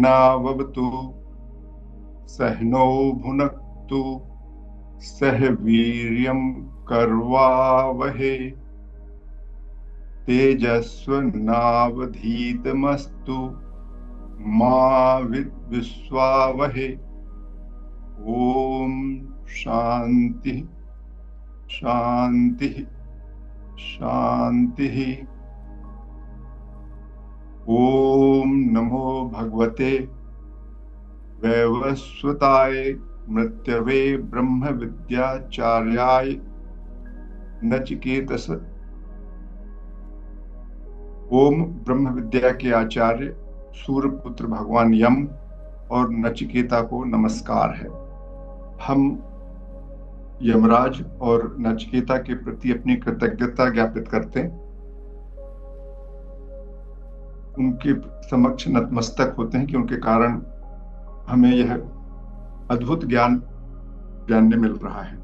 सहनाववतु सहनौ भुनक्तु सह वीर्यं करवावहै तेजस्विनावधीतमस्तु मा विद्विषावहै। ओम शांति शांति शांति। ओम नमो भगवते वैवस्वताय मृत्यवे ब्रह्म विद्याचार्याय नचिकेतस। ओम ब्रह्म विद्या के आचार्य सूर्यपुत्र भगवान यम और नचिकेता को नमस्कार है। हम यमराज और नचिकेता के प्रति अपनी कृतज्ञता ज्ञापित करते हैं, उनके समक्ष नतमस्तक होते हैं कि उनके कारण हमें यह अद्भुत ज्ञान जानने मिल रहा है।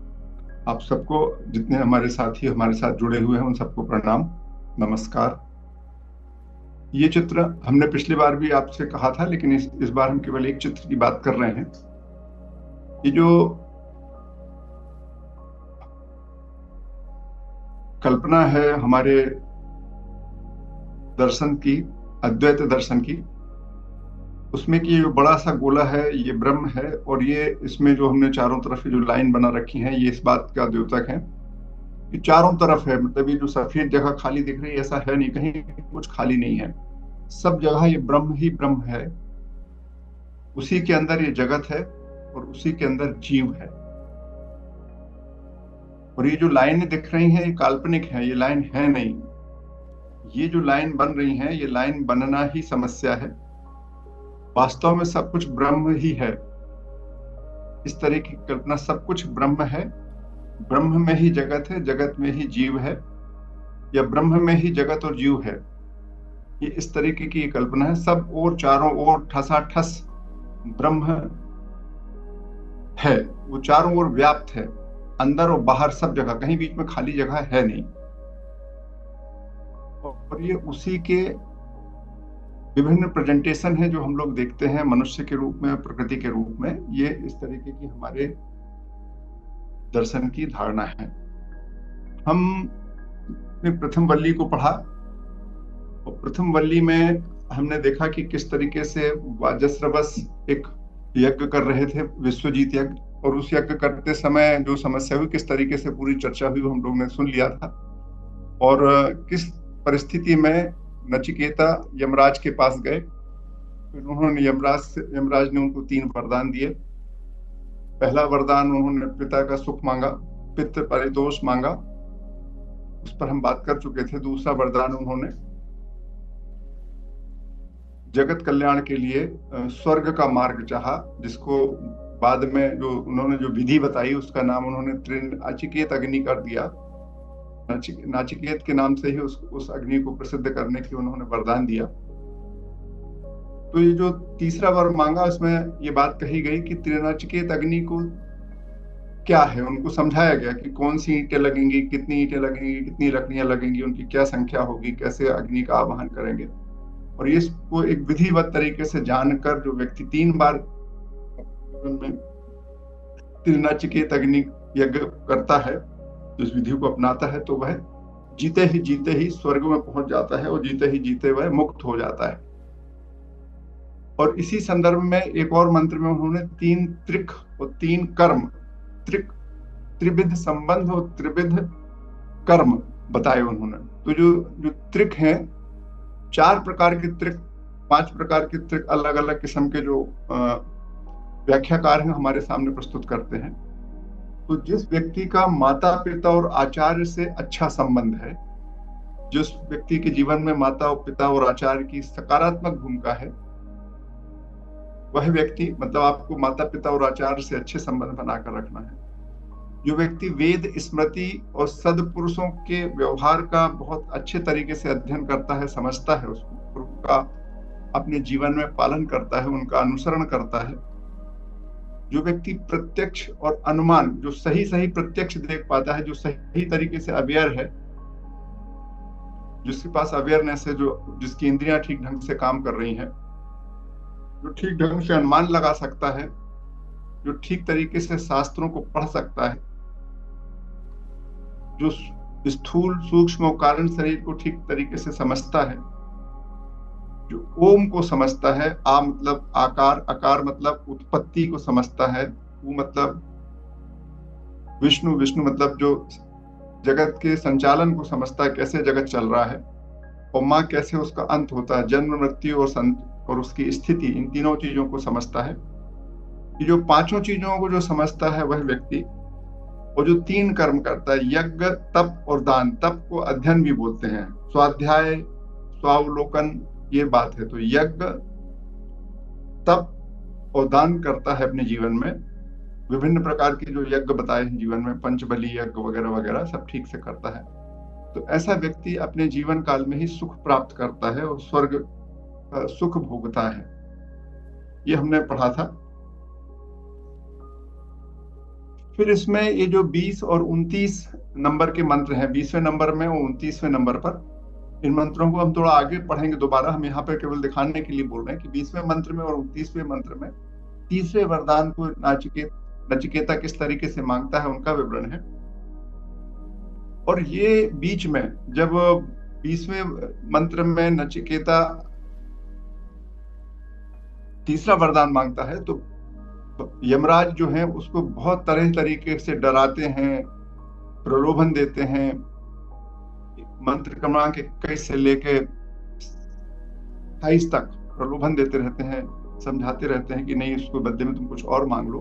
आप सबको, जितने हमारे साथी हमारे साथ जुड़े हुए हैं, उन सबको प्रणाम नमस्कार। ये चित्र हमने पिछली बार भी आपसे कहा था, लेकिन इस बार हम केवल एक चित्र की बात कर रहे हैं। ये जो कल्पना है हमारे दर्शन की, अद्वैत दर्शन की, उसमें कि ये बड़ा सा गोला है, ये ब्रह्म है, और ये इसमें जो हमने चारों तरफ जो लाइन बना रखी है, ये इस बात का द्योतक है कि चारों तरफ है। मतलब ये जो सफेद जगह खाली दिख रही है, ऐसा है नहीं, कहीं कुछ खाली नहीं है, सब जगह ये ब्रह्म ही ब्रह्म है। उसी के अंदर ये जगत है और उसी के अंदर जीव है। और ये जो लाइनें दिख रही हैं, ये काल्पनिक है, ये लाइन है नहीं। ये जो लाइन बन रही है, ये लाइन बनना ही समस्या है। वास्तव में सब कुछ ब्रह्म ही है। इस तरह की कल्पना, सब कुछ ब्रह्म है, ब्रह्म में ही जगत है, जगत में ही जीव है, या ब्रह्म में ही जगत और जीव है। ये इस तरीके की कल्पना है। सब और चारों ओर ठसाठस ब्रह्म है, वो चारों ओर व्याप्त है, अंदर और बाहर सब जगह, कहीं बीच में खाली जगह है नहीं। और ये उसी के विभिन्न प्रेजेंटेशन है जो हम लोग देखते हैं मनुष्य के रूप में, प्रकृति के रूप में। ये इस तरीके की हमारे दर्शन की धारणा है। हमने प्रथम वल्ली को पढ़ा, और प्रथम वल्ली में हमने देखा कि किस तरीके से वाजस्रवस एक यज्ञ कर रहे थे, विश्वजीत यज्ञ, और उस यज्ञ करते समय जो समस्या हुई, किस तरीके से पूरी चर्चा हुई, हम लोग ने सुन लिया था। और किस परिस्थिति में नचिकेता यमराज के पास गए, फिर उन्होंने यमराज ने उनको 3 वरदान दिए। पहला वरदान, उन्होंने पिता का सुख मांगा, पितृ परितोष मांगा, उस पर हम बात कर चुके थे। दूसरा वरदान, उन्होंने जगत कल्याण के लिए स्वर्ग का मार्ग चाहा, जिसको बाद में जो उन्होंने जो विधि बताई, उसका नाम उन्होंने त्रिनाचिकेत अग्नि कर दिया। नाचिकेत के नाम से ही उस अग्नि को प्रसिद्ध करने की उन्होंने वरदान दिया। तो ये जो तीसरा वर मांगा, उसमें ये बात कही गई कि त्रिनाचिकेत अग्नि को क्या है, उनको समझाया गया कि कौन सी ईंटें लगेंगी, कितनी ईंटें लगेंगी, कितनी लकड़ियां लगेंगी, उनकी क्या संख्या होगी, कैसे अग्नि का आवाहन करेंगे। और इसको एक विधिवत तरीके से जानकर जो व्यक्ति 3 बार में त्रिनाचिकेत अग्नि यज्ञ करता है, इस विधि को अपनाता है, तो वह जीते ही स्वर्ग में पहुंच जाता है, और जीते ही जीते वह मुक्त हो जाता है। और इसी संदर्भ में एक और मंत्र में उन्होंने 3 त्रिक और 3 कर्म, त्रिविध संबंध और त्रिविध कर्म बताए उन्होंने। तो जो त्रिक हैं, 4 प्रकार के त्रिक, 5 प्रकार के त्रिक, अलग अलग किस्म के जो व्याख्याकार हैं हमारे सामने प्रस्तुत करते हैं। तो जिस व्यक्ति का माता पिता और आचार्य से अच्छा संबंध है, जिस व्यक्ति के जीवन में माता और पिता और आचार्य की सकारात्मक भूमिका है, वह व्यक्ति, मतलब आपको माता पिता और आचार्य से अच्छे संबंध बनाकर रखना है। जो व्यक्ति वेद, स्मृति और सदपुरुषों के व्यवहार का बहुत अच्छे तरीके से अध्ययन करता है, समझता है उसको, उनका अपने जीवन में पालन करता है, उनका अनुसरण करता है। जो व्यक्ति प्रत्यक्ष और अनुमान, जो सही प्रत्यक्ष देख पाता है, जो सही तरीके से अवेयर है, जिसके पास अवेयरनेस है, जो जिसकी इंद्रियां ठीक ढंग से काम कर रही हैं, जो ठीक ढंग से अनुमान लगा सकता है, जो ठीक तरीके से शास्त्रों को पढ़ सकता है, जो स्थूल सूक्ष्म और कारण शरीर को ठीक तरीके से समझता है, जो ओम को समझता है, आ मतलब आकार, अकार मतलब उत्पत्ति को समझता है, वो मतलब विष्णु, विष्णु मतलब जो जगत के संचालन को समझता है, कैसे जगत चल रहा है, और माँ कैसे उसका अंत होता है, जन्म मृत्यु और उसकी स्थिति, इन तीनों चीजों को समझता है। ये जो पांचों चीजों को जो समझता है वह व्यक्ति, और जो तीन कर्म करता है, यज्ञ, तप और दान, तप को अध्ययन भी बोलते हैं, स्वाध्याय, स्वावलोकन, ये बात है। तो यज्ञ, तप और दान करता है अपने जीवन में, विभिन्न प्रकार के जो यज्ञ बताए हैं जीवन में, पंचबली यज्ञ वगैरह वगैरह सब ठीक से करता है, तो ऐसा व्यक्ति अपने जीवन काल में ही सुख प्राप्त करता है और स्वर्ग सुख भोगता है। ये हमने पढ़ा था। फिर इसमें ये जो 20 और 29 नंबर के मंत्र हैं, 20वें नंबर में और 29वें नंबर पर, इन मंत्रों को हम थोड़ा आगे पढ़ेंगे दोबारा। हम यहाँ पे केवल दिखाने के लिए बोल रहे हैं कि 20वें मंत्र में और 29वें मंत्र में तीसरे वरदान को नचिकेता किस तरीके से मांगता है, उनका विवरण है। और ये बीच में जब 20वें मंत्र में नचिकेता तीसरा वरदान मांगता है, तो यमराज जो है उसको बहुत तरह तरीके से डराते हैं, प्रलोभन देते हैं, मंत्र क्रमांक 21 से लेके 28 तक प्रलोभन देते रहते हैं, समझाते रहते हैं कि नहीं, इसको बदले में तुम कुछ और मांग लो।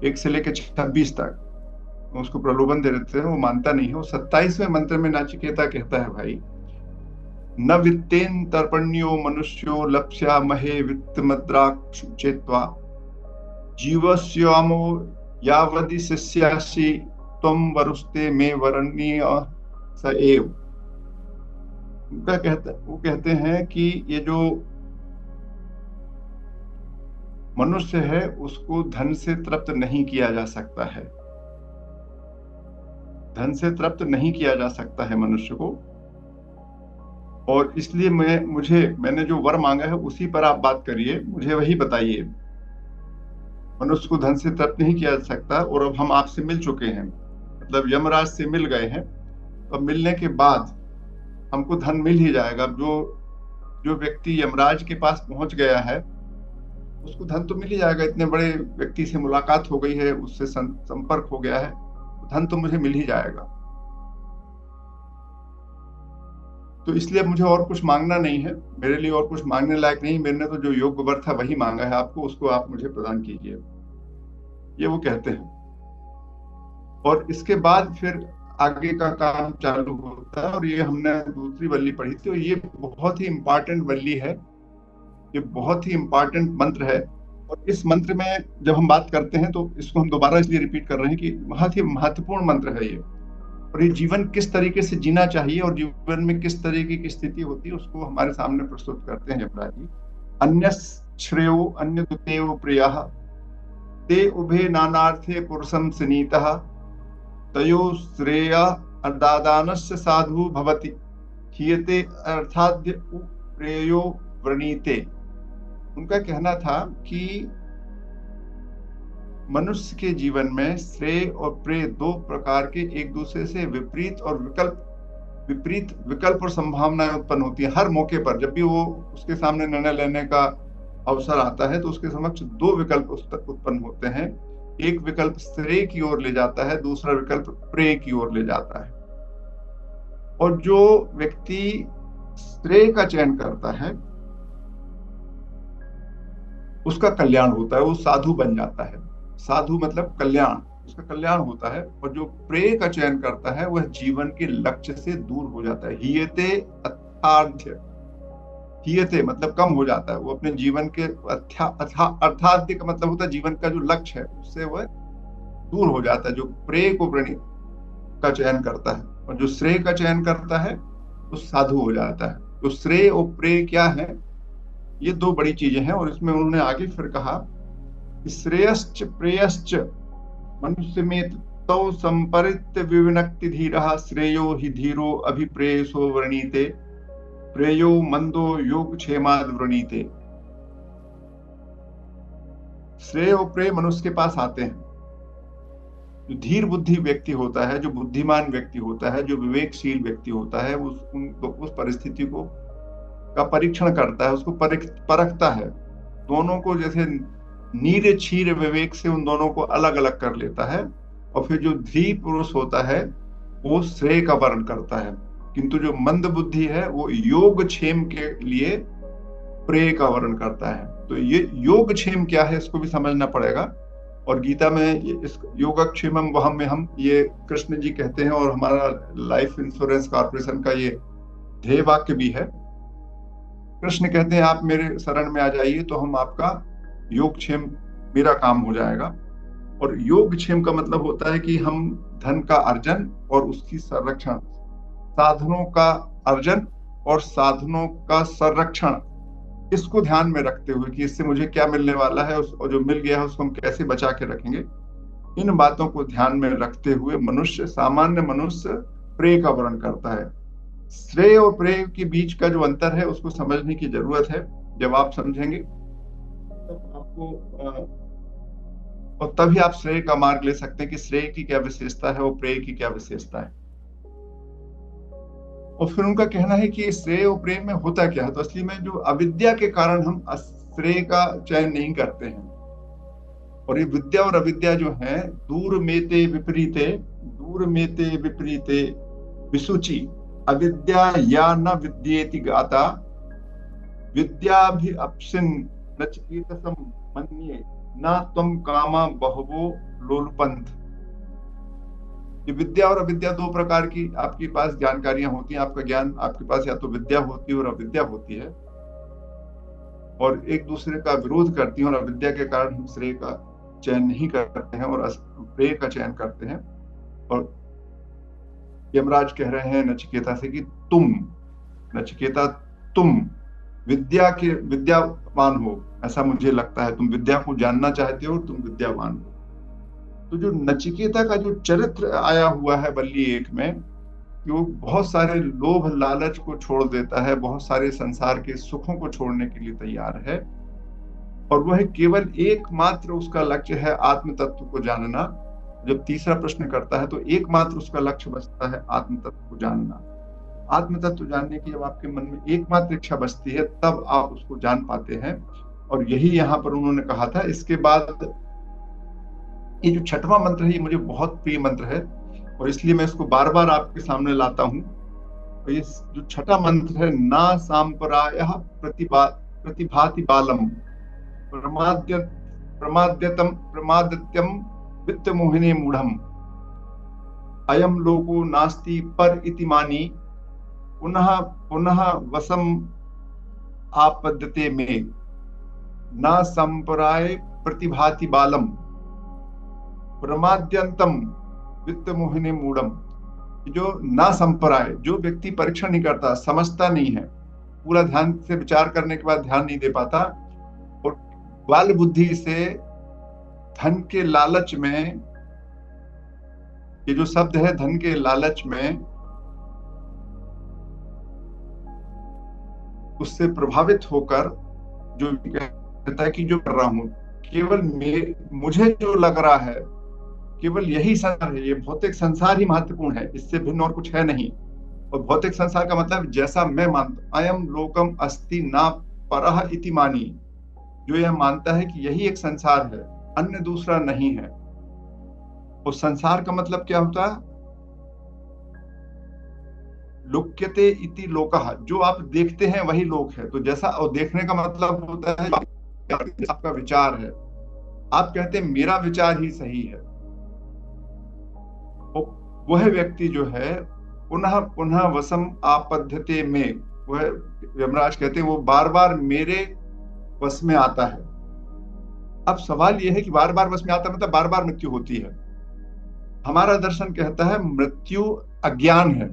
1 से लेके 26 तक उसको प्रलोभन दे देते हैं, वो मानता नहीं है। वो 27वें मंत्र में नचिकेता कहता है, भाई न वित्तेन तर्पण्यो मनुष्यो लप्स्या महे वित्त मद्राक्ष चेत्वा जीवस्यामो यावदि शिष्यासि त्वं वरुस्ते मे वरण्य स एव। वो कहते हैं कि ये जो मनुष्य है उसको धन से तृप्त नहीं किया जा सकता है, धन से तृप्त नहीं किया जा सकता है मनुष्य को, और इसलिए मैंने जो वर मांगा है उसी पर आप बात करिए, मुझे वही बताइए। मनुष्य को धन से तृप्त नहीं किया जा सकता, और अब हम आपसे मिल चुके हैं, मतलब यमराज से मिल गए हैं, तो मिलने के बाद हमको धन मिल ही जाएगा। जो व्यक्ति यमराज के पास पहुंच गया है उसको धन तो मिल ही जाएगा, इतने बड़े व्यक्ति से मुलाकात हो गई है, उससे संपर्क हो गया है, धन तो मुझे मिल ही जाएगा। तो इसलिए मुझे और कुछ मांगना नहीं है, मेरे लिए और कुछ मांगने लायक नहीं, मैंने तो जो योग्य वर था वही मांगा है आपको, उसको आप मुझे प्रदान कीजिए, ये वो कहते हैं। और इसके बाद फिर आगे का काम चालू होता है, और ये हमने दूसरी वल्ली पढ़ी थी, और ये बहुत ही इंपॉर्टेंट वल्ली है, ये बहुत ही इंपॉर्टेंट मंत्र है। और इस मंत्र में जब हम बात करते हैं तो इसको हम दोबारा इसलिए रिपीट कर रहे हैं कि बहुत ही महत्वपूर्ण मंत्र है ये, और ये जीवन किस तरीके से जीना चाहिए और जीवन में किस तरीके की स्थिति होती है उसको हमारे सामने प्रस्तुत करते हैं यमराज जी। अन्य श्रेयो अन्य दुतेव प्रियः ते उभे नानार्थे पुरुषं स्नीतः तयो श्रेय अर्दादानस्य साधु भवति हीयते अर्थाद्य प्रेयो व्रणीते। उनका कहना था कि मनुष्य के जीवन में श्रेय और प्रेय दो प्रकार के एक दूसरे से विपरीत विकल्प और संभावनाएं उत्पन्न होती है हर मौके पर। जब भी वो उसके सामने निर्णय लेने का अवसर आता है तो उसके समक्ष दो विकल्प उत्पन्न होते हैं, एक विकल्प श्रेय की ओर ले जाता है, दूसरा विकल्प प्रेय की ओर ले जाता है। और जो व्यक्ति श्रेय का चयन करता है उसका कल्याण होता है, वो साधु बन जाता है। साधु मतलब कल्याण, उसका कल्याण होता है। और जो प्रेय का चयन करता है वह जीवन के लक्ष्य से दूर हो जाता है। हीयते अर्थाद्य, हीयते मतलब कम हो जाता है, वो अपने जीवन के अर्थाद्य का मतलब होता है जीवन का जो लक्ष्य है उससे वह दूर हो जाता है, जो प्रेय को का चयन करता है। और जो श्रेय का चयन करता है वो साधु हो जाता है। तो श्रेय और प्रेय क्या है, ये दो बड़ी चीजें हैं। और इसमें उन्होंने आगे फिर कहा श्रेयश्च प्रेयश्च मनुष्य में तो संपरित विविनक्ति धीरः श्रेयो हि धीरो अभिप्रेयसो व्रणीते प्रेयो मंदो योग क्षेमाद व्रणीते। श्रेय और प्रेय मनुष्य के पास आते हैं। जो धीर बुद्धि व्यक्ति होता है, जो बुद्धिमान व्यक्ति होता है, जो विवेकशील व्यक्ति होता है, उस परिस्थिति को का परीक्षण करता है, उसको परखता है, दोनों को जैसे नीर क्षीर विवेक से उन दोनों को अलग अलग कर लेता है। और फिर जो धी पुरुष होता है वो श्रेय का वर्ण करता है, किंतु जो मंद बुद्धि है वो योग क्षेम के लिए प्रेय का वर्ण करता है। तो ये योग क्षेम क्या है इसको भी समझना पड़ेगा। और गीता में इस योगक्षेमम वहम में हम ये कृष्ण जी कहते हैं, और हमारा लाइफ इंश्योरेंस कॉर्पोरेशन का ये ध्येय वाक्य भी है। कृष्ण कहते हैं आप मेरे शरण में आ जाइए तो हम आपका योगक्षेम, मेरा काम हो जाएगा। और योगक्षेम का मतलब होता है कि हम धन का अर्जन और उसकी संरक्षण, साधनों का अर्जन और साधनों का संरक्षण, इसको ध्यान में रखते हुए कि इससे मुझे क्या मिलने वाला है और जो मिल गया है उसको हम कैसे बचा के रखेंगे, इन बातों को ध्यान में रखते हुए मनुष्य, सामान्य मनुष्य प्रेय का वर्ण करता है। श्रेय और प्रेय के बीच का जो अंतर है उसको समझने की जरूरत है। जब आप समझेंगे तब आपको और तभी आप श्रेय का मार्ग ले सकते हैं कि श्रेय की क्या विशेषता है और प्रेय की क्या विशेषता है। और फिर उनका कहना है कि श्रेय और प्रेय में होता क्या है। तो असली में जो अविद्या के कारण हम श्रेय का चयन नहीं करते हैं, और ये विद्या और अविद्या जो है, दूर मेते विपरीते, दूर मेते विपरीते विसुचि अविद्या या न विद्येति गाता विद्या भी अपसिन नचिकेतसम मन्ये ना तुम कामा बहवो लोलपंथ। ये विद्या और अविद्या दो प्रकार की आपके पास जानकारियां होती हैं। आपका ज्ञान, आपके पास या तो विद्या होती है और अविद्या होती है, और एक दूसरे का विरोध करती हैं, और अविद्या के कारण हम श्रेय का चयन नहीं करते हैं और प्रेय का चयन करते हैं। और यमराज कह रहे हैं नचिकेता से कि तुम नचिकेता, तुम विद्यावान हो, ऐसा मुझे लगता है। तुम विद्या को जानना चाहते हो, तुम विद्यावान हो। तो जो नचिकेता का जो चरित्र आया हुआ है वल्ली 1 में, कि वो बहुत सारे लोभ लालच को छोड़ देता है, बहुत सारे संसार के सुखों को छोड़ने के लिए तैयार है, और वह केवल एकमात्र उसका लक्ष्य है आत्म तत्व को जानना। जब तीसरा प्रश्न करता है तो एकमात्र उसका लक्ष्य बचता है आत्म तत्व को जानना। आत्म तत्व जानने की जब आपके मन में एकमात्र इच्छा बचती है तब आप उसको जान पाते हैं। और यही यहाँ पर उन्होंने कहा था। इसके बाद ये जो छठवां मंत्र है ये मुझे बहुत प्रिय मंत्र है, और इसलिए मैं इसको बार बार आपके सामने लाता हूँ। और ये जो छठा मंत्र है, ना सांपरायः प्रतिभाति बालम प्रमाद्यत्यम वित्त मोहिनी मूढ़म अयम लोको नास्ति पर इति मानी पुनः पुनः वसम आपद्यते में न संपराय प्रतिभाति बालम प्रमाद्यंतम वित्त मोहिनी मूढ़म। जो ना संपराय, जो व्यक्ति परीक्षण नहीं करता, समझता नहीं है, पूरा ध्यान से विचार करने के बाद ध्यान नहीं दे पाता, और बाल बुद्धि से धन के लालच में, ये जो शब्द है धन के लालच में, उससे प्रभावित होकर जो कहता है कि जो कर रहा हूं केवल मुझे जो लग रहा है केवल यही संसार है, ये भौतिक संसार ही महत्वपूर्ण है, इससे भिन्न और कुछ है नहीं। और भौतिक संसार का मतलब जैसा मैं मानता, अयम लोकम अस्ति ना परह इति मानी, जो यह मानता है कि यही एक संसार है, अन्य दूसरा नहीं है। और संसार का मतलब क्या होता है? लोक्यते इति लोकः, जो आप देखते हैं वही लोक है। तो जैसा, और देखने का मतलब होता है आपका विचार है, आप कहते हैं मेरा विचार ही सही है। वह व्यक्ति जो है पुनः पुनः वसम आपद्यते में, वह यमराज कहते हैं वो बार बार मेरे वश में आता है। अब सवाल यह है कि बार बार वश में आता मतलब बार बार मृत्यु होती है। हमारा दर्शन कहता है मृत्यु अज्ञान है।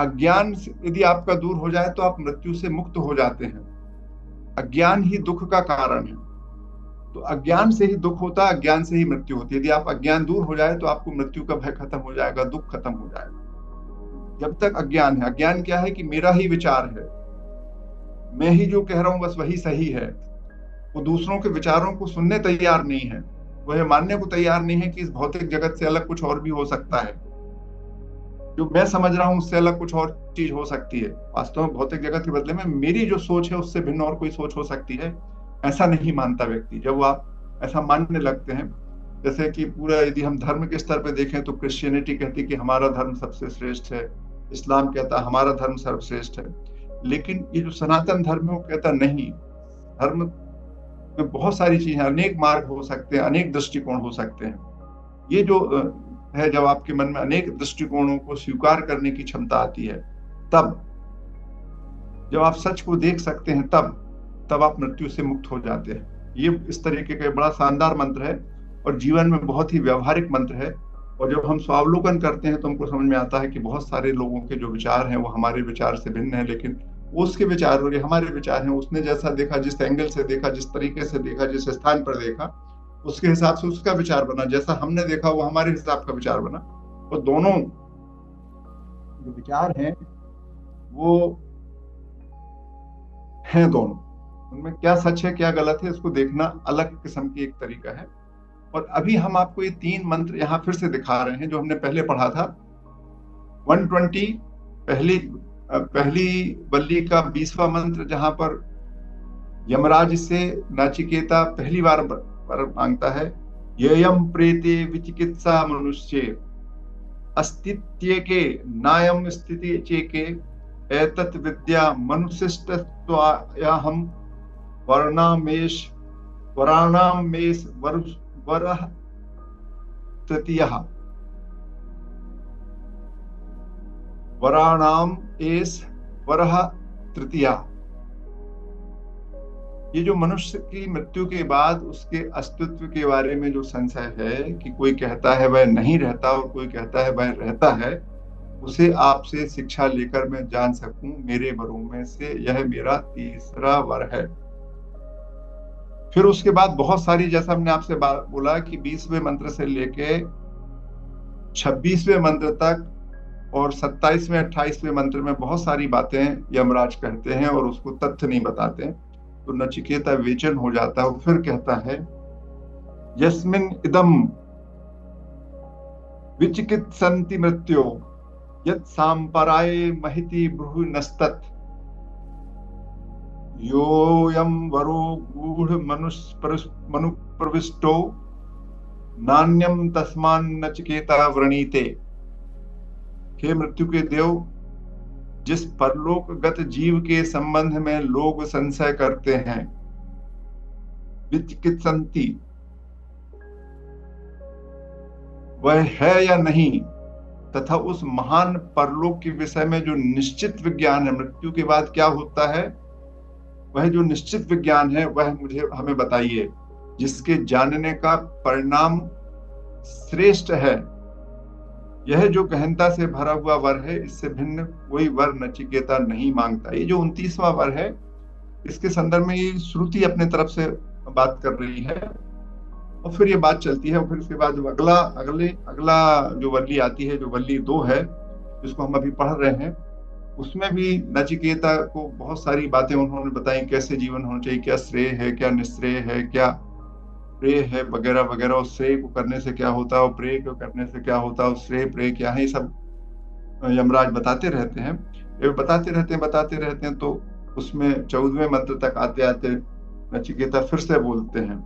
अज्ञान यदि आपका दूर हो जाए तो आप मृत्यु से मुक्त हो जाते हैं। अज्ञान ही दुख का कारण है। तो अज्ञान से ही दुख होता है, अज्ञान से ही मृत्यु होती है। यदि आप अज्ञान दूर हो जाए तो आपको मृत्यु का भय खत्म हो जाएगा, दुख खत्म हो जाएगा। जब तक अज्ञान है, अज्ञान क्या है कि मेरा ही विचार है, मैं ही जो कह रहा हूं बस वही सही है, वो दूसरों के विचारों को सुनने तैयार नहीं है, वो ये मानने को तैयार नहीं है कि इस भौतिक जगत से अलग कुछ और भी हो सकता है, जो मैं समझ रहा हूँ उससे अलग कुछ और चीज हो सकती है। वास्तव में भौतिक जगत के बदले में मेरी जो सोच है उससे भिन्न और कोई सोच हो सकती है, ऐसा नहीं मानता व्यक्ति। जब वो आप ऐसा मानने लगते हैं, जैसे कि पूरा यदि हम धर्म के स्तर पे देखें तो क्रिश्चियनिटी कहती है कि हमारा धर्म सबसे श्रेष्ठ है, इस्लाम कहता है हमारा धर्म सर्वश्रेष्ठ है, लेकिन ये जो सनातन धर्म है वो कहता नहीं। धर्म में बहुत सारी चीजें, अनेक मार्ग हो सकते हैं, अनेक दृष्टिकोण हो सकते हैं। ये जो है, जब आपके मन में अनेक दृष्टिकोणों को स्वीकार करने की क्षमता आती है, तब जब आप सच को देख सकते हैं, तब आप मृत्यु से मुक्त हो जाते हैं। ये इस तरीके का बड़ा शानदार मंत्र है और जीवन में बहुत ही व्यवहारिक मंत्र है। और जब हम स्वावलोकन करते हैं तो हमको समझ में आता है कि बहुत सारे लोगों के जो विचार हैं वो हमारे विचार से भिन्न है, लेकिन उसके विचार और ये हमारे विचार हैं। उसने जैसा देखा, जिस एंगल से देखा, जिस तरीके से देखा, जिस स्थान पर देखा, उसके हिसाब से उसका विचार बना। जैसा हमने देखा वो हमारे हिसाब का विचार बना। और दोनों जो विचार हैं वो हैं दोनों, उनमें क्या सच है क्या गलत है इसको देखना अलग किस्म की एक तरीका है। और अभी हम आपको ये 3 मंत्र यहाँ फिर से दिखा रहे हैं जो हमने पहले पढ़ा था। 120 पहली पहली वल्ली का 20वां मंत्र, जहां पर यमराज से नाचिकेता पहली बार वर मांगता है, येयम प्रेते विचिकित्सा मनुष्य अस्तित्व नायम स्थिति चेके एतत् विद्या मनुशिष्टत्वायाहम वर्णामेश वराणामेश वरः तृतीयः वराणाम एस वरः तृतीया। ये जो मनुष्य की मृत्यु के बाद उसके अस्तित्व के बारे में जो संशय है कि कोई कहता है वह नहीं रहता और कोई कहता है वह रहता है, उसे आपसे शिक्षा लेकर मैं जान सकूं मेरे वरों में से यह मेरा तीसरा वर है। फिर उसके बाद बहुत सारी, जैसा हमने आपसे बोला कि 20वें मंत्र से लेके 26वें मंत्र तक और 27वें 28वें मंत्र में बहुत सारी बातें यमराज कहते हैं और उसको तथ्य नहीं बताते हैं। तो नचिकेता वेचन हो जाता है। वो फिर कहता है, यस्मिन इदम विचिकित्सन्ति मृत्यो यत् सांपराय महिति ब्रूहि नस्तत् योऽयं वरो गूढ़ मनु प्रविष्टो नान्यम तस्मान् नचिकेता व्रणीते। हे मृत्यु के देव, जिस परलोकगत जीव के संबंध में लोग संशय करते हैं, विचिकित्सन्ति, वह है या नहीं, तथा उस महान परलोक के विषय में जो निश्चित विज्ञान है, मृत्यु के बाद क्या होता है, वह जो निश्चित विज्ञान है वह हमें बताइए, जिसके जानने का परिणाम श्रेष्ठ है। यह जो गहनता से भरा हुआ वर है, इससे भिन्न कोई वर नचिकेता नहीं मांगता। ये जो 29वां वर है, इसके संदर्भ में ये श्रुति अपने तरफ से बात कर रही है और फिर ये बात चलती है। और फिर उसके बाद जो अगला जो वल्ली आती है, जो वल्ली 2 है, जिसको हम अभी पढ़ रहे हैं, उसमें भी नचिकेता को बहुत सारी बातें उन्होंने बताई, कैसे जीवन होना चाहिए, क्या श्रेय है, क्या निश्रेय है, क्या प्रेय है, वगैरह वगैरह। और श्रेय को करने से क्या होता है और प्रेय को करने से क्या होता है और श्रेय प्रेय क्या है, ये सब यमराज बताते रहते हैं। ये बताते रहते हैं। तो उसमें 14वें मंत्र तक आते आते नचिकेता फिर से बोलते हैं,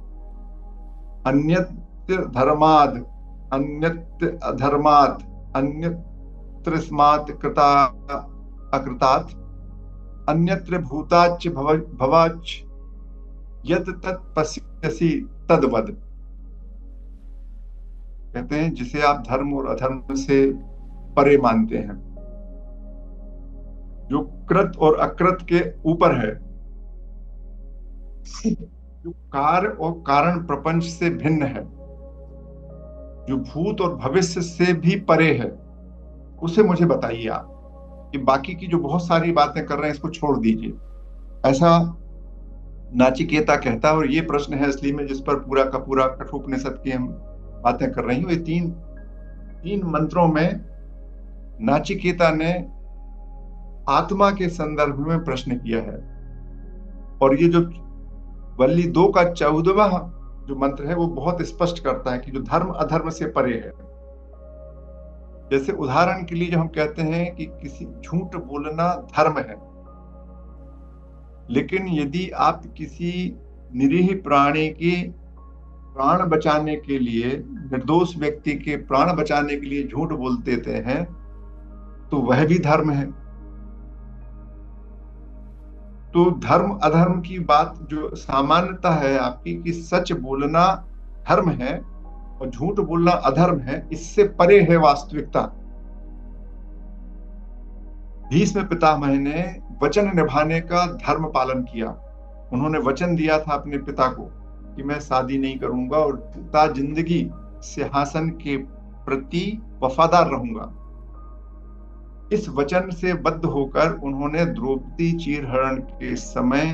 अन्यत्र धर्माद अन्यत्र अधर्मात् अन्यत्र स्मात् कृता अकृतात् अन्यत्र भूताच्च भवाच्च यत् तत् पश्यसि तद्वद। कहते हैं, जिसे आप धर्म और अधर्म से परे मानते हैं, जो कृत और अकृत के ऊपर है, जो कार्य और कारण प्रपंच से भिन्न है, जो भूत और भविष्य से भी परे है, उसे मुझे बताइए आप। कि बाकी की जो बहुत सारी बातें कर रहे हैं इसको छोड़ दीजिए, ऐसा नाचिकेता कहता है। और ये प्रश्न है असली में जिस पर पूरा का पूरा कठोपनिषद की हम बातें कर रही हूँ। ये तीन मंत्रों में नाचिकेता ने आत्मा के संदर्भ में प्रश्न किया है। और ये जो वल्ली 2 का 14वां जो मंत्र है वो बहुत स्पष्ट करता है कि जो धर्म अधर्म से परे है। जैसे उदाहरण के लिए जो हम कहते हैं कि किसी झूठ बोलना धर्म है, लेकिन यदि आप किसी निरीह प्राणी के प्राण बचाने के लिए, निर्दोष व्यक्ति के प्राण बचाने के लिए झूठ बोल देते हैं तो वह भी धर्म है। तो धर्म अधर्म की बात जो सामान्यता है आपकी कि सच बोलना धर्म है और झूठ बोलना अधर्म है, इससे परे है वास्तविकता। भीष्म पितामह ने वचन निभाने का धर्म पालन किया। उन्होंने वचन दिया था अपने पिता को कि मैं शादी नहीं करूंगा और पूरा जिंदगी सिंहासन के प्रति वफादार रहूंगा। इस वचन से बद्ध होकर उन्होंने द्रौपदी चीरहरण के समय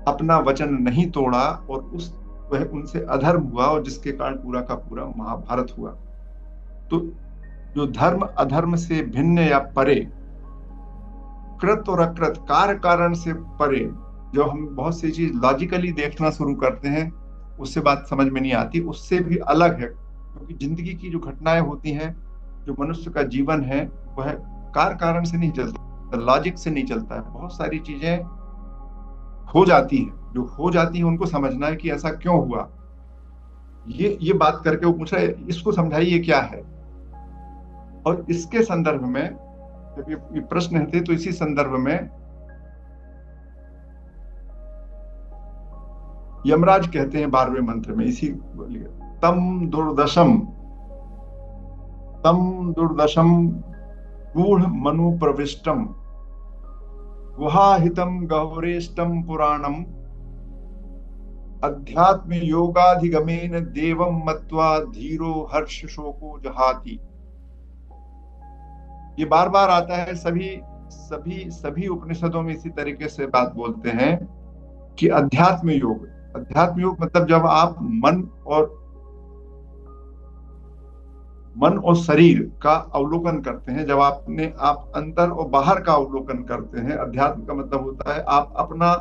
अपना वचन नहीं तोड़ा और वह उनसे अधर्म हुआ और जिसके कारण पूरा का पूरा महाभारत हुआ। तो जो धर्म अधर्म से भिन्न या परे, कृत और अकृत, कार्य कारण से परे, जब हम बहुत सी चीज लॉजिकली देखना शुरू करते हैं उससे बात समझ में नहीं आती, उससे भी अलग है। क्योंकि जिंदगी की जो घटनाएं होती हैं, जो मनुष्य का जीवन है, वह कार्य कारण से नहीं चलता, लॉजिक से नहीं चलता है। बहुत सारी चीजें हो जाती हैं, जो हो जाती है उनको समझना है कि ऐसा क्यों हुआ। ये बात करके वो पूछ रहा है इसको समझाइए क्या है। और इसके संदर्भ में जब ये प्रश्न थे तो इसी संदर्भ में यमराज कहते हैं 12वें मंत्र में, इसी तम दुर्दशम गूढ़ मनु प्रविष्टम गुहाहितम गौरेष्टम पुराणम अध्यात्म योगाधिगमेन देवम मत्वा धीरो हर्ष शोको जहाति। ये बार बार आता है, सभी उपनिषदों में इसी तरीके से बात बोलते हैं कि अध्यात्म योग मतलब जब आप मन और शरीर का अवलोकन करते हैं, जब आप अंतर और बाहर का अवलोकन करते हैं। अध्यात्म का मतलब होता है आप अपना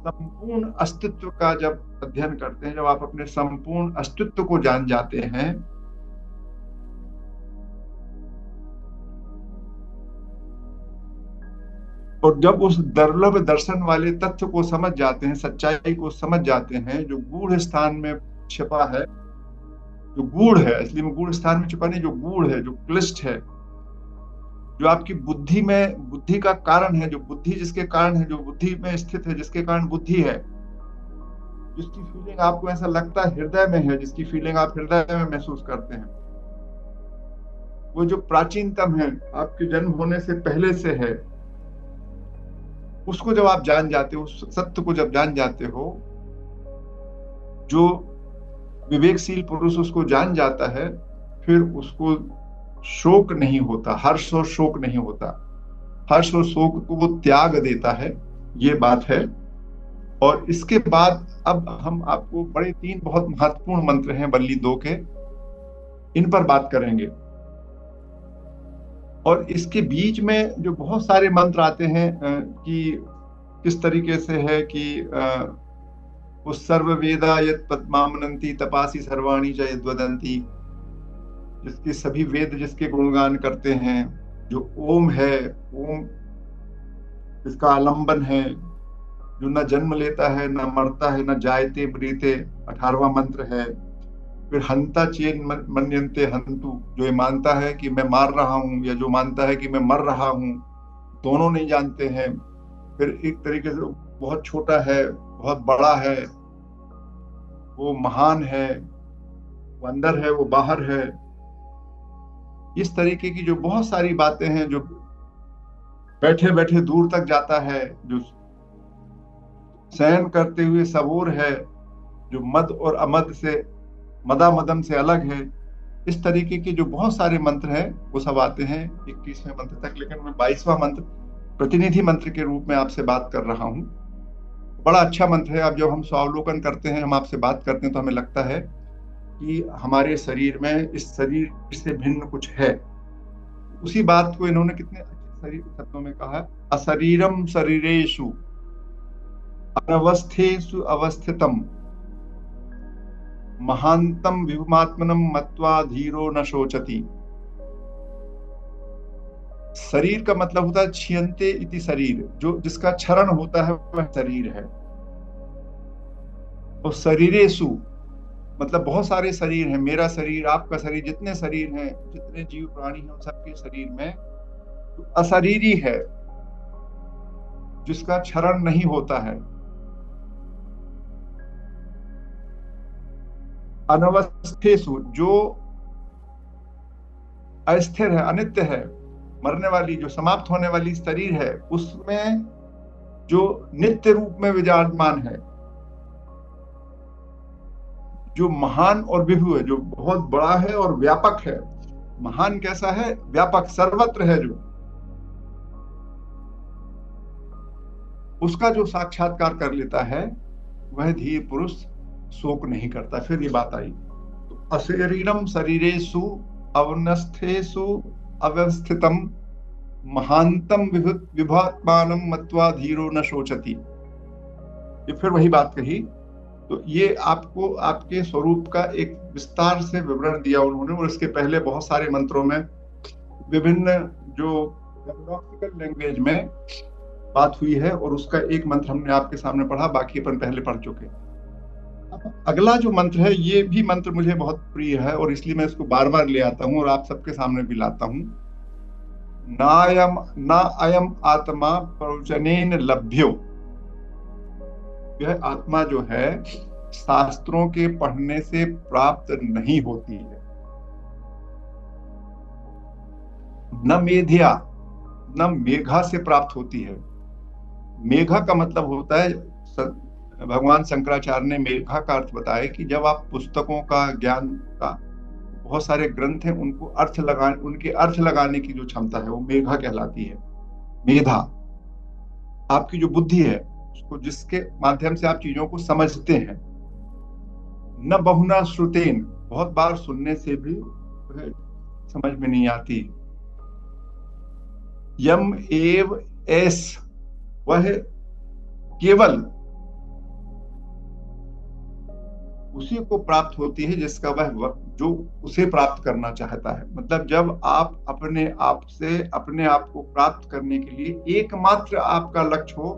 संपूर्ण अस्तित्व का जब अध्ययन करते हैं, जब आप अपने संपूर्ण अस्तित्व को जान जाते हैं, और जब उस दुर्लभ दर्शन वाले तथ्य को समझ जाते हैं, सच्चाई को समझ जाते हैं, जो गूढ़ स्थान में छिपा है, जो गूढ़ है, इसलिए मैं गूढ़ स्थान में छिपा नहीं, जो गूढ़ है, जो क्लिष्ट है, जो आपकी बुद्धि का कारण है, जो बुद्धि जिसके कारण है, जो बुद्धि में स्थित है, जिसके कारण बुद्धि है, जिसकी फीलिंग आपको ऐसा लगता है हृदय में है, जिसकी फीलिंग आप हृदय में महसूस करते हैं, वो जो प्राचीनतम है, आपके जन्म होने से पहले से है, उसको जब आप जान जाते हो, उस सत्य को जब जान जाते हो, जो विवेकशील पुरुष उसको जान जाता है, फिर उसको शोक नहीं होता, हर्ष और शोक नहीं होता, हर्ष और शोक को वो त्याग देता है। ये बात है। और इसके बाद अब हम आपको 3 बहुत महत्वपूर्ण मंत्र हैं वल्ली 2 के, इन पर बात करेंगे। और इसके बीच में जो बहुत सारे मंत्र आते हैं कि किस तरीके से है कि उस सर्व वेदा यत् पद्मामनंती तपासी सर्वाणी च यद्वदंती, जिसके सभी वेद जिसके गुणगान करते हैं, जो ओम है, ओम इसका आलंबन है, जो न जन्म लेता है, न मरता है, न जायते म्रियते, 18वां मंत्र है। फिर हंता चेन मन्यन्ते हंतु, जो ये मानता है कि मैं मार रहा हूं, या जो मानता है कि मैं मर रहा हूं, दोनों नहीं जानते हैं। फिर एक तरीके से बहुत छोटा है, बहुत बड़ा है, वो महान है, वो अंदर है, वो बाहर है। इस तरीके की जो बहुत सारी बातें हैं, जो बैठे बैठे दूर तक जाता है, जो शयन करते हुए सबूर है, जो मद और अमद से, मदा मदम से अलग है। इस तरीके के जो बहुत सारे मंत्र हैं वो सब आते हैं 21वें मंत्र तक, लेकिन मैं 22वां मंत्र प्रतिनिधि मंत्र के रूप में आपसे बात कर रहा हूं। बड़ा अच्छा मंत्र है। अब जब हम स्वावलोकन करते हैं, हम आपसे बात करते हैं, तो हमें लगता है कि हमारे शरीर में, इस शरीर से भिन्न कुछ है। उसी बात को इन्होंने कितने अच्छे शब्दों में कहा, अशरीरम शरीरेषु अनवस्थेषु अवस्थितम महांतम विभुमात्मनम मत्वा धीरो न शोचति। शरीर का मतलब होता है क्षीयन्ते इति शरीर, जो जिसका क्षरण होता है वह शरीर है। और शरीरेषु मतलब बहुत सारे शरीर हैं, मेरा शरीर, आपका शरीर, जितने शरीर हैं, जितने जीव प्राणी हैं, उन सबके शरीर में तो अशरीरी है जिसका क्षरण नहीं होता है। अनवस्थेषु जो अस्थिर है, अनित्य है, मरने वाली, जो समाप्त होने वाली शरीर है, उसमें जो नित्य रूप में विराजमान है, जो महान और विभु है, जो बहुत बड़ा है और व्यापक है। महान कैसा है? व्यापक, सर्वत्र है, जो उसका जो साक्षात्कार कर लेता है वह धीर पुरुष शोक नहीं करता। फिर ये बात आई, तो अशरीरम शरीरेषु अवस्थेषु अवस्थितम महांतम विभात्मानं मत्वा धीरो न शोचति। ये फिर वही बात कही। तो ये आपको आपके स्वरूप का एक विस्तार से विवरण दिया उन्होंने, और इसके पहले बहुत सारे मंत्रों में विभिन्न जो पैराडॉक्सिकल लैंग्वेज में बात हुई है, और उसका एक मंत्र हमने आपके सामने पढ़ा, बाकी अपन पहले पढ़ चुके। अब अगला जो मंत्र है, ये भी मंत्र मुझे बहुत प्रिय है और इसलिए मैं इसको बार बार ले आता हूं और आप सबके सामने भी लाता हूं। ना अयम आत्मा प्रवचनेन लभ्यो। यह आत्मा जो है शास्त्रों के पढ़ने से प्राप्त नहीं होती है। न मेधिया, न मेघा से प्राप्त होती है। मेघा का मतलब होता है, भगवान शंकराचार्य ने मेघा का अर्थ बताया कि जब आप पुस्तकों का, ज्ञान का, बहुत सारे ग्रंथ हैं, उनको उनके अर्थ लगाने की जो क्षमता है वो मेघा कहलाती है। मेधा आपकी जो बुद्धि है, उसको जिसके माध्यम से आप चीजों को समझते हैं। न बहुना श्रुतेन, बहुत बार सुनने से भी समझ में नहीं आती। यम एव एस, वह केवल उसी को प्राप्त होती है जिसका वह जो उसे प्राप्त करना चाहता है। मतलब जब आप अपने आप से अपने आप को प्राप्त करने के लिए एकमात्र आपका लक्ष्य हो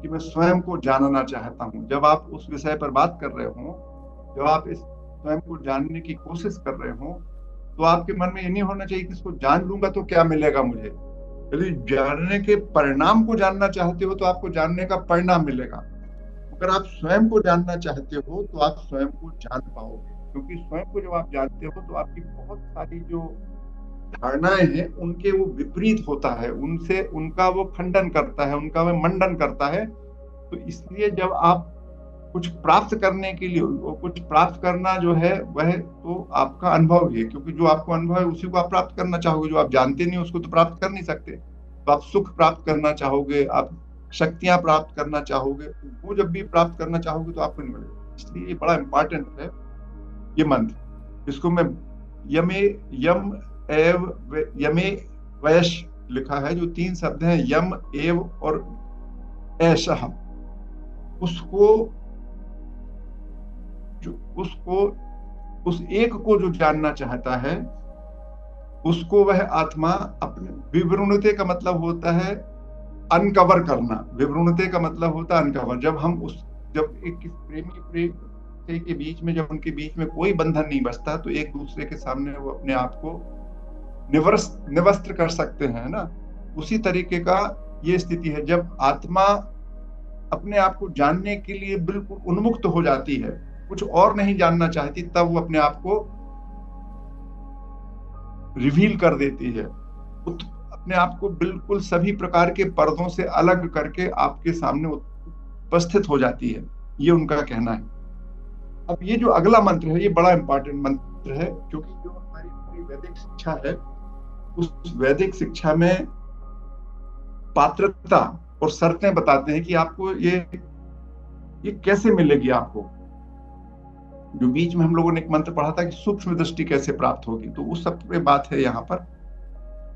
कि मैं स्वयं को जानना चाहता हूं, जब आप उस विषय पर बात कर रहे हो, जब आप इस स्वयं को जानने की कोशिश कर रहे हो, तो आपके मन में ये नहीं होना चाहिए कि इसको जान लूंगा तो क्या मिलेगा मुझे। यदि जानने के परिणाम को जानना चाहते हो तो आपको जानने का परिणाम मिलेगा। अगर आप स्वयं को जानना चाहते हो तो आप स्वयं को जान पाओगे, क्योंकि स्वयं को जब आप जानते हो तो आपकी बहुत सारी जो धारणाएं हैं उनके वो विपरीत होता है, उनसे उनका वो खंडन करता है, उनका वो मंडन करता है। तो इसलिए जब आप कुछ प्राप्त करने के लिए, कुछ प्राप्त करना जो है वह तो आपका अनुभव ही है, क्योंकि जो आपको अनुभव है उसी को आप प्राप्त करना चाहोगे। जो आप जानते नहीं उसको तो प्राप्त कर नहीं सकते। तो आप सुख प्राप्त करना चाहोगे, आप शक्तियां प्राप्त करना चाहोगे, वो जब भी प्राप्त करना चाहोगे तो आपको नहीं मिलेगा। इसलिए ये बड़ा इंपॉर्टेंट है ये मंत्र। इसको मैं यम एव यमे वयश लिखा है, जो 3 शब्द हैं, यम एव और ऐशः, उसको उस एक को जो जानना चाहता है उसको वह आत्मा अपने, विवृणुते का मतलब होता है अनकवर करना। विवृणुते का मतलब होता है अनकवर। जब एक प्रेमी के बीच में, जब उनके बीच में कोई बंधन नहीं बचता तो एक दूसरे के सामने वो अपने आप को निवस्त्र कर सकते हैं ना। उसी तरीके का ये स्थिति है जब आत्मा अपने आप को जानने के लिए बिल्कुल उन्मुक्त हो जाती है, कुछ और नहीं जानना चाहती, तब वो अपने आप को रिवील कर देती है, अपने आप को बिल्कुल सभी प्रकार के पर्दों से अलग करके आपके सामने उपस्थित हो जाती है। ये उनका कहना है। अब ये जो अगला मंत्र है ये बड़ा इंपॉर्टेंट मंत्र है, क्योंकि जो हमारी वैदिक शिक्षा है उस वैदिक शिक्षा में पात्रता और शर्तें बताते हैं कि आपको ये कैसे मिलेगी। आपको जो बीच में हम लोगों ने एक मंत्र पढ़ा था कि सूक्ष्म दृष्टि कैसे प्राप्त होगी, तो उस सब पे बात है यहाँ पर।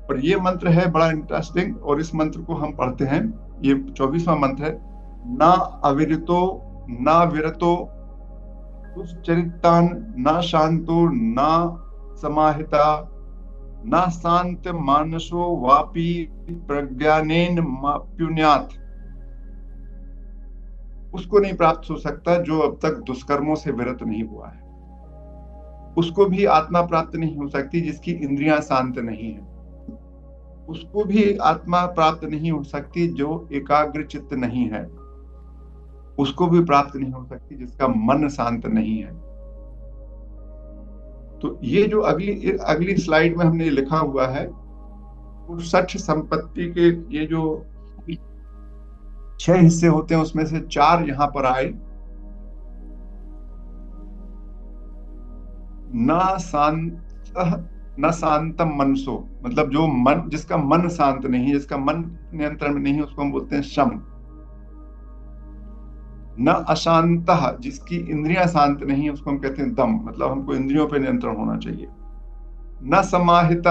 और ये मंत्र है बड़ा इंटरेस्टिंग, और इस मंत्र को हम पढ़ते हैं। ये 24वां मंत्र है। ना अविरतो ना विरतो दुश्चरितान ना शांतो ना समाहिता ना शांत मानसो वापी प्रज्ञानेन माप्युन्यात्। उसको नहीं प्राप्त हो सकता जो अब तक दुष्कर्मों से विरत नहीं हुआ है। उसको भी आत्मा प्राप्त नहीं हो सकती जिसकी इंद्रियां शांत नहीं है। उसको भी आत्मा प्राप्त नहीं हो सकती जो एकाग्र चित्त नहीं है। उसको भी प्राप्त नहीं हो सकती जिसका मन शांत नहीं है। तो ये जो अगली अगली स्लाइड में हमने लिखा हुआ है, वो षठ संपत्ति के ये जो 6 हिस्से होते हैं उसमें से 4 यहां पर आए। न शांत न शांतम मनसो, मतलब जो मन, जिसका मन शांत नहीं, जिसका मन नियंत्रण में नहीं, उसको हम बोलते हैं शम। न अशांत, जिसकी इंद्रियां शांत नहीं, उसको हम कहते हैं दम, मतलब हमको इंद्रियों पे नियंत्रण होना चाहिए। न समाहित,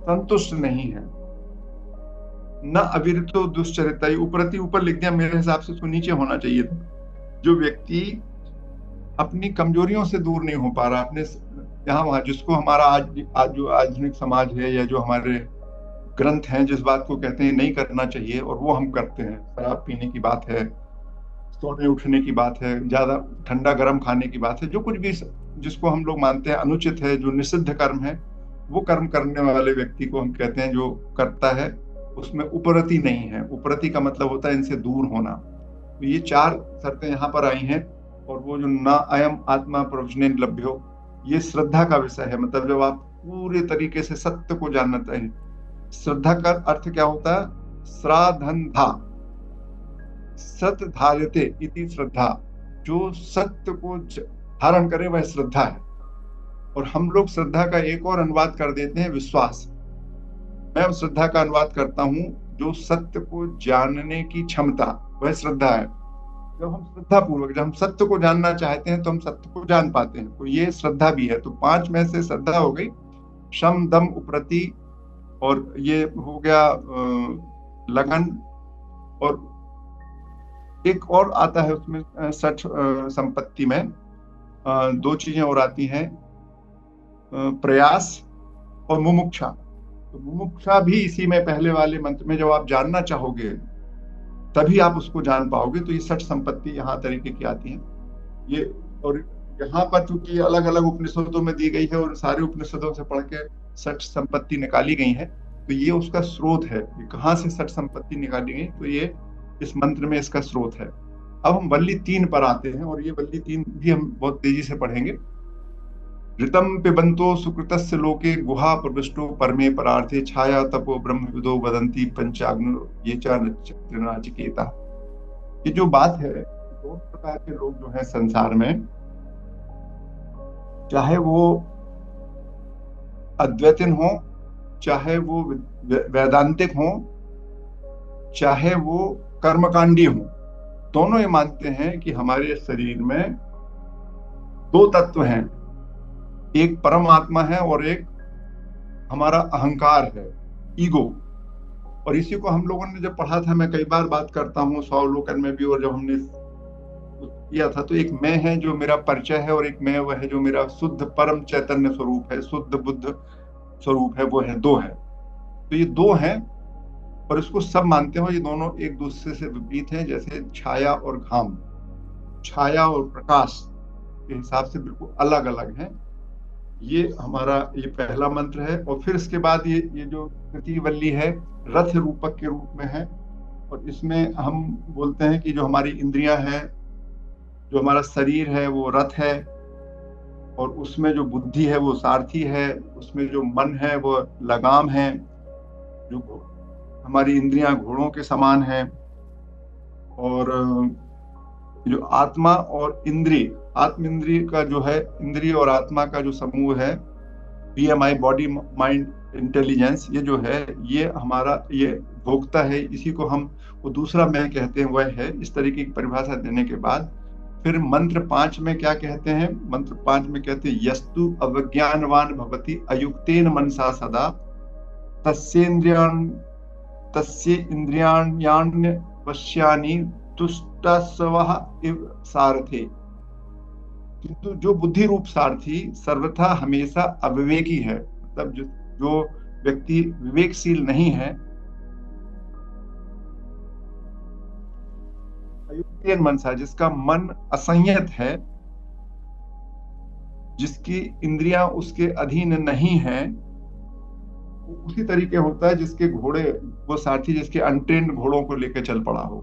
संतुष्ट नहीं है। न अविरतो दुश्चरिता, ऊपरती ऊपर लिख दिया, मेरे हिसाब से उसको नीचे होना चाहिए था। जो व्यक्ति अपनी कमजोरियों से दूर नहीं हो पा रहा, अपने यहाँ वहां, जिसको हमारा आज जो आधुनिक समाज है या जो हमारे ग्रंथ हैं जिस बात को कहते हैं नहीं करना चाहिए और वो हम करते हैं, शराब पीने की बात है, सोने उठने की बात है, ज्यादा ठंडा गर्म खाने की बात है, जो कुछ भी जिसको हम लोग मानते हैं अनुचित है, जो निषिद्ध कर्म है, वो कर्म करने वाले व्यक्ति को हम कहते हैं जो करता है उसमें उपरति नहीं है। उपरति का मतलब होता है इनसे दूर होना। तो ये 4 शर्तें यहाँ पर आई हैं। और वो जो ना अयम आत्मा प्रवचने लभ्यो, ये श्रद्धा का विषय है। मतलब जब आप पूरे तरीके से सत्य को जानना चाहिए। श्रद्धा का अर्थ क्या होता है? श्राद्धंधा सत धार्यते इति श्रद्धा, जो सत्य को धारण करे वह श्रद्धा है। और हम लोग श्रद्धा का एक और अनुवाद कर देते हैं विश्वास। मैं श्रद्धा का अनुवाद करता हूं जो सत्य को जानने की क्षमता, वह श्रद्धा है। जब हम श्रद्धा पूर्वक, जब हम सत्य को जानना चाहते हैं तो हम सत्य को जान पाते हैं, तो ये श्रद्धा भी है। तो 5 में से श्रद्धा हो गई, शम दम उपरति, और ये हो गया लगन। और एक और आता है उसमें षठ संपत्ति में 2 चीजें और आती हैं, प्रयास और मुमुक्षा। तो मुमुक्षा भी इसी में पहले वाले मंत्र में, जब आप जानना चाहोगे तभी आप उसको जान पाओगे। तो ये 60 संपत्ति यहाँ तरीके की आती है ये। और यहाँ पर चूंकि अलग अलग उपनिषदों में दी गई है और सारे उपनिषदों से पढ़ के 60 संपत्ति निकाली गई है, तो ये उसका स्रोत है। ये कहाँ से 60 संपत्ति निकाली गई, तो ये इस मंत्र में इसका स्रोत है। अब हम वल्ली 3 पर आते हैं, और ये वल्ली 3 भी हम बहुत तेजी से पढ़ेंगे। ऋतम पिबंतो सुकृतस्य लोके गुहा प्रविष्टो परमे परार्थे छाया तपो ब्रह्मविदो वदंती पंचाग्नो ये च नचिकेता। ये जो बात है, 2 प्रकार के लोग जो हैं संसार में, चाहे वो अद्वैतिन हो, चाहे वो वैदांतिक हो, चाहे वो कर्मकांडी हो, दोनों ये मानते हैं कि हमारे शरीर में 2 तत्व हैं, एक परमात्मा है और एक हमारा अहंकार है, ईगो। और इसी को हम लोगों ने जब पढ़ा था, मैं कई बार बात करता हूँ स्वावलोकन में भी, और जब हमने किया था, तो एक मैं है जो मेरा परिचय है, और एक मैं वह है जो मेरा शुद्ध परम चैतन्य स्वरूप है, शुद्ध बुद्ध स्वरूप है, वो है, 2 है। तो ये 2 हैं और इसको सब मानते हो। ये दोनों एक दूसरे से विपरीत हैं, जैसे छाया और घाम, छाया और प्रकाश के हिसाब से बिल्कुल अलग अलग हैं। ये हमारा ये पहला मंत्र है। और फिर इसके बाद ये जो तृतीय वल्ली है, रथ रूपक के रूप में है। और इसमें हम बोलते हैं कि जो हमारी इंद्रियां हैं, जो हमारा शरीर है वो रथ है, और उसमें जो बुद्धि है वो सारथी है, उसमें जो मन है वो लगाम है, जो हमारी इंद्रियां घोड़ों के समान हैं। और जो आत्मा और इंद्रिय, आत्म इंद्रिय का जो है, इंद्रिय और आत्मा का जो समूह है, PMI बॉडी माइंड इंटेलिजेंस, ये जो है ये हमारा ये भोक्ता है, इसी को हम वो दूसरा मैं कहते हैं, वह है। इस तरीके की परिभाषा देने के बाद फिर मंत्र 5 में क्या कहते हैं? मंत्र 5 में कहते हैं, यस्तु अवज्ञानवान भवति अयुक्तेन मनसा सदा तस्येन्द्रियान् तस्य इंद्रियाण्य वश्यानि तुष्टास्वः इव सारथे। किंतु जो बुद्धि रूप सारथी सर्वथा हमेशा अविवेकी है, मतलब जो व्यक्ति विवेकशील नहीं है, अयुक्तेन मनसा, जिसका मन असंयत है, जिसकी इंद्रियां उसके अधीन नहीं है, उसी तरीके होता है जिसके घोड़े, वो सारथी जिसके अनट्रेन्ड घोड़ों को लेकर चल पड़ा हो,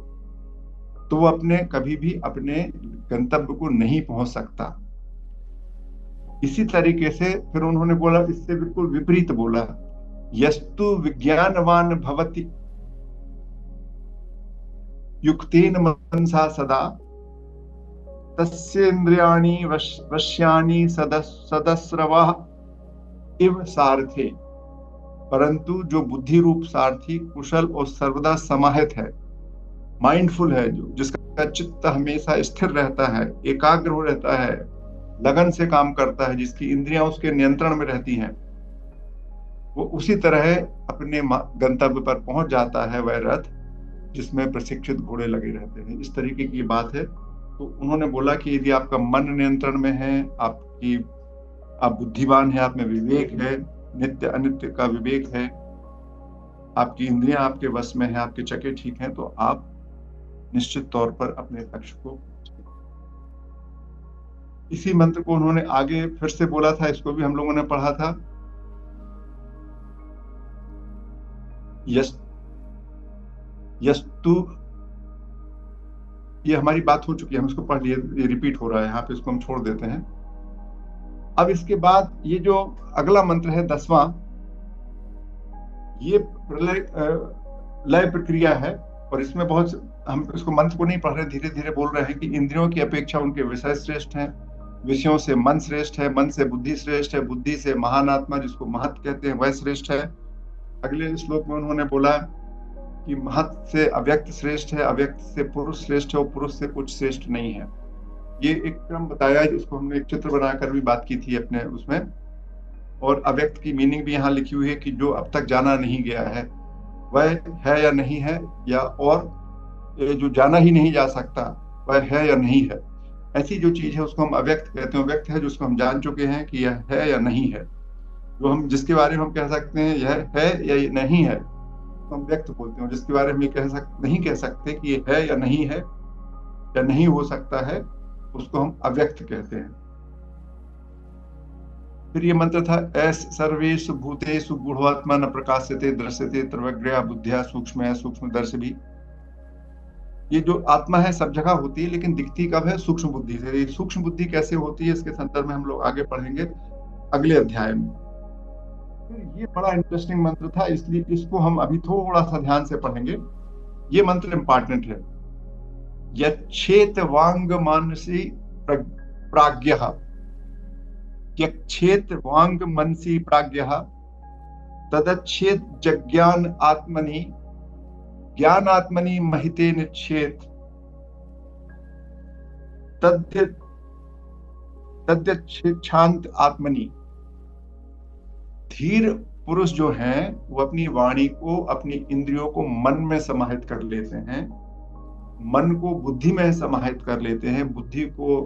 तो वो कभी भी अपने गंतव्य को नहीं पहुंच सकता। इसी तरीके से फिर उन्होंने बोला, इससे बिल्कुल विपरीत बोला, यस्तु विज्ञानवान भवति युक्तेन मनसा सदा तस्येन्द्रियाणि वश्यानि सदस्रवः इव सारथे। परंतु जो बुद्धि रूप सारथी कुशल और सर्वदा समाहित है, माइंडफुल है, जो जिसका चित्त हमेशा स्थिर रहता है, एकाग्र हो रहता है, लगन से काम करता है, जिसकी इंद्रियां उसके नियंत्रण में रहती हैं, वो उसी तरह अपने गंतव्य पर पहुंच जाता है, वह रथ जिसमें प्रशिक्षित घोड़े लगे रहते हैं। इस तरीके की बात है। तो उन्होंने बोला कि यदि आपका मन नियंत्रण में है, आप बुद्धिमान है, आप में विवेक है, नित्य अनित्य का विवेक है, आपकी इंद्रियां आपके वश में है, आपके चके ठीक हैं, तो आप निश्चित तौर पर अपने लक्ष्य को। इसी मंत्र को उन्होंने आगे फिर से बोला था, इसको भी हम लोगों ने पढ़ा था, यस्तु, ये हमारी बात हो चुकी है, हम इसको पढ़ लिए, ये रिपीट हो रहा है यहाँ पे, इसको हम छोड़ देते हैं। अब इसके बाद ये जो अगला मंत्र है 10वां, ये लय प्रक्रिया है, और इसमें हम इसको मंत्र को नहीं पढ़ रहे, धीरे धीरे बोल रहे हैं कि इंद्रियों की अपेक्षा उनके विषय श्रेष्ठ हैं, विषयों से मन श्रेष्ठ है, मन से बुद्धि श्रेष्ठ है, बुद्धि से महान आत्मा जिसको महत कहते हैं वह श्रेष्ठ है। अगले श्लोक में उन्होंने बोला कि महत से अव्यक्त श्रेष्ठ है, अव्यक्त से पुरुष श्रेष्ठ है, और पुरुष से कुछ श्रेष्ठ नहीं है। ये एक क्रम बताया, जिसको हमने एक चित्र बनाकर भी बात की थी अपने उसमें। और अव्यक्त की मीनिंग भी यहाँ लिखी हुई है कि जो अब तक जाना नहीं गया है, वह है या नहीं है, या और जो जाना ही नहीं जा सकता वह है या नहीं है। ऐसी जो चीज है उसको हम अव्यक्त कहते हैं। अव्यक्त है जिसको हम जान चुके हैं कि यह है या नहीं है, जो हम जिसके बारे में हम कह सकते हैं यह है या ये नहीं है, तो हम व्यक्त बोलते हैं। जिसके बारे में नहीं कह सकते कि ये है या नहीं है, या नहीं हो सकता है, उसको हम अव्यक्त कहते हैं। फिर ये मंत्र था, एस सर्वेषु भूतेषु गूढ़ात्मा न प्रकाश्यते दृश्यते त्रवग्रया बुद्धिया सूक्ष्म दर्श भी। ये जो आत्मा है सब जगह होती है, लेकिन दिखती कब है? सूक्ष्म बुद्धि से। ये सूक्ष्म बुद्धि कैसे होती है, इसके संदर्भ में हम लोग आगे पढ़ेंगे अगले अध्याय में। फिर ये बड़ा इंटरेस्टिंग मंत्र था, इसलिए इसको हम अभी थोड़ा सा ध्यान से पढ़ेंगे। ये मंत्र इंपॉर्टेंट है। यच्छेत वांग मानसी प्राज्ञः, यच्छेत वांग मनसी प्राज्ञः तदच्छेत जज्ञान आत्मनि ज्ञान आत्मनि महिते निच्छेत तद्यच्छांत आत्मनि। धीर पुरुष जो हैं वो अपनी वाणी को, अपनी इंद्रियों को मन में समाहित कर लेते हैं, मन को बुद्धि में समाहित कर लेते हैं, बुद्धि को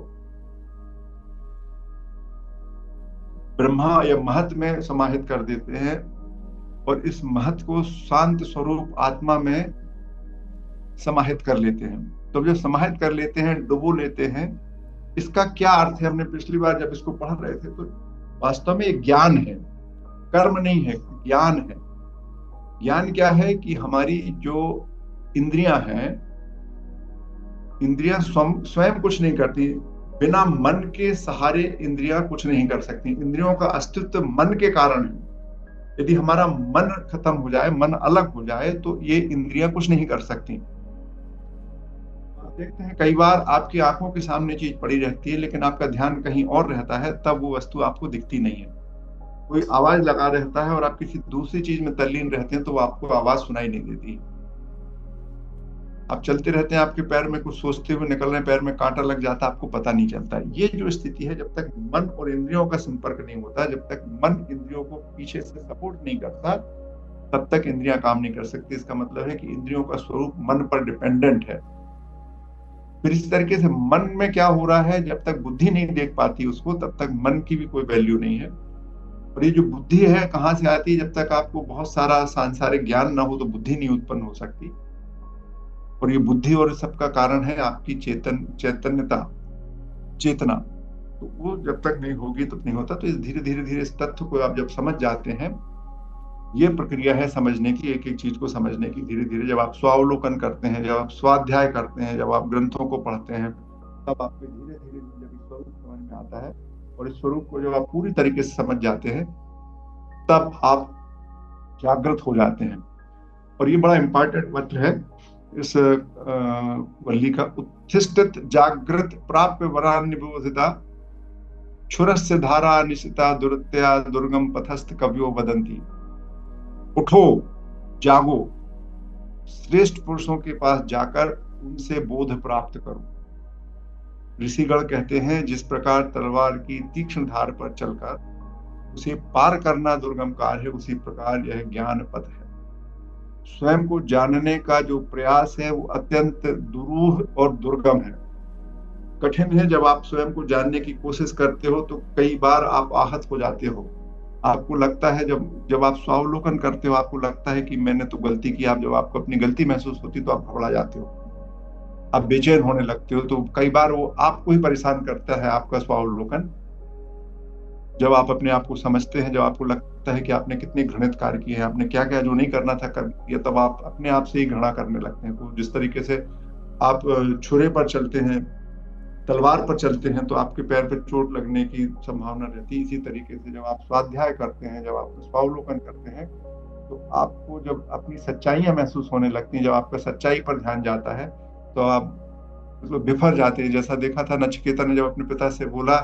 ब्रह्मा या महत में समाहित कर देते हैं, और इस महत को शांत स्वरूप आत्मा में समाहित कर लेते हैं। तो जब समाहित कर लेते हैं, डुबो लेते हैं, इसका क्या अर्थ है? हमने पिछली बार जब इसको पढ़ रहे थे तो वास्तव में एक ज्ञान है, कर्म नहीं है, ज्ञान है। ज्ञान क्या है कि हमारी जो इंद्रियां हैं, इंद्रियां स्वयं कुछ नहीं करती, बिना मन के सहारे इंद्रियां कुछ नहीं कर सकती। इंद्रियों का अस्तित्व मन के कारण है। यदि हमारा मन खत्म हो जाए, मन अलग हो जाए, तो ये इंद्रियां कुछ नहीं कर सकती। आप देखते हैं कई बार आपकी आंखों के सामने चीज पड़ी रहती है, लेकिन आपका ध्यान कहीं और रहता है, तब वो वस्तु आपको दिखती नहीं है। कोई आवाज लगा रहता है और आप किसी दूसरी चीज में तल्लीन रहते हैं, तो वो आपको आवाज सुनाई नहीं देती। आप चलते रहते हैं, आपके पैर में कुछ सोचते हुए निकल रहे हैं, पैर में कांटा लग जाता है, आपको पता नहीं चलता। ये जो स्थिति है, जब तक मन और इंद्रियों का संपर्क नहीं होता, जब तक मन इंद्रियों को पीछे से सपोर्ट नहीं करता, तब तक इंद्रियां काम नहीं कर सकती। इसका मतलब है कि इंद्रियों का स्वरूप मन पर डिपेंडेंट है। फिर इस तरीके से मन में क्या हो रहा है, जब तक बुद्धि नहीं देख पाती उसको, तब तक मन की भी कोई वैल्यू नहीं है। और ये जो बुद्धि है कहाँ से आती है? जब तक आपको बहुत सारा सांसारिक ज्ञान ना हो तो बुद्धि नहीं उत्पन्न हो सकती। और ये बुद्धि और सबका कारण है आपकी चैतन्यता, चेतना। तो वो जब तक नहीं होगी तब नहीं होता। तो इस धीरे धीरे धीरे इस तथ्य को आप जब समझ जाते हैं, ये प्रक्रिया है समझने की, एक एक चीज को समझने की। धीरे धीरे जब आप स्वावलोकन करते हैं, जब आप स्वाध्याय करते हैं, जब आप ग्रंथों को पढ़ते हैं, तब आपको धीरे धीरे जब इस स्वरूप समझ में आता है, और इस स्वरूप को जब आप पूरी तरीके से समझ जाते हैं, तब आप जागृत हो जाते हैं। और ये बड़ा इंपॉर्टेंट मंत्र है इस वल्ली का। उत्थिष्ठित जागृत प्राप्य वरान निबोधिता, क्षुरस्य धारा निशिता दुरत्या दुर्गम पथस्थ कवियो वदंती। उठो, जागो, श्रेष्ठ पुरुषों के पास जाकर उनसे बोध प्राप्त करो। ऋषिगण कहते हैं, जिस प्रकार तलवार की तीक्ष्ण धार पर चलकर उसे पार करना दुर्गम कार्य है, उसी प्रकार यह ज्ञान पथ है। स्वयं को जानने का जो प्रयास है वो अत्यंत दुरूह और दुर्गम है, कठिन है। जब आप स्वयं को जानने की कोशिश करते हो तो कई बार आप आहत हो जाते हो। आपको लगता है, जब जब आप स्वावलोकन करते हो, आपको लगता है कि मैंने तो गलती की। आप जब आपको अपनी गलती महसूस होती तो आप घबरा जाते हो, आप बेचैन होने लगते हो। तो कई बार वो आपको ही परेशान करता है, आपका स्वावलोकन। जब आप अपने आप को समझते हैं, जब आपको लगता है कि आपने कितने घृणित कार्य किए हैं, आपने क्या क्या जो नहीं करना था कर दिया, तब आप अपने आप से ही घृणा करने लगते हैं। तो जिस तरीके से आप छुरे पर चलते हैं, तलवार पर चलते हैं, तो आपके पैर पर चोट लगने की संभावना रहती है। इसी तरीके से जब आप स्वाध्याय करते हैं, जब आप स्वावलोकन करते हैं, तो आपको जब अपनी सच्चाइयां महसूस होने लगती हैं, जब आपका सच्चाई पर ध्यान जाता है, तो आप मतलब बिफर जाते हैं। जैसा देखा था, नचिकेता ने जब अपने पिता से बोला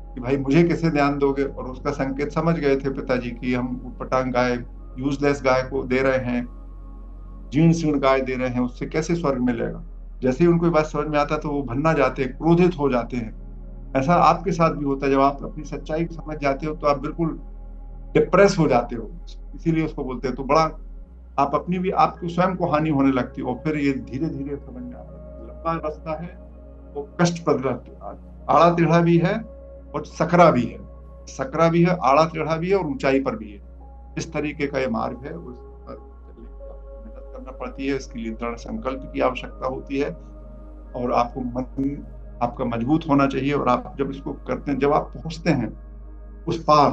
कि भाई मुझे कैसे ध्यान दोगे, और उसका संकेत समझ गए थे पिताजी कि हम पटांग गाय, यूजलेस गाय को दे रहे हैं, जीर्ण शीर्ण गाय दे रहे हैं, उससे कैसे स्वर्ग मिलेगा। जैसे ही उनको ये बात समझ में आता तो वो भन्ना जाते हैं, क्रोधित हो जाते हैं। ऐसा आपके साथ भी होता है, जब आप अपनी सच्चाई को समझ जाते हो तो आप बिल्कुल डिप्रेस हो जाते हो। इसीलिए उसको बोलते हैं। तो बड़ा आप अपनी भी, आपको स्वयं को हानि होने लगती है। और फिर ये धीरे धीरे समझ में आता है, लंबा रास्ता है, वो कष्टप्रद रास्ता, आड़ा टेढ़ा भी है और सकरा भी है। सकरा भी है, आड़ा टेढ़ा भी है, और ऊंचाई पर भी है। इस तरीके का ये मार्ग है। उस पर चलने के लिए आपको मेहनत करना पड़ती है, इसके लिए दृढ़ संकल्प की आवश्यकता होती है, और आपको मन आपका मजबूत होना चाहिए। और आप जब इसको करते हैं, जब आप पहुंचते हैं उस पार,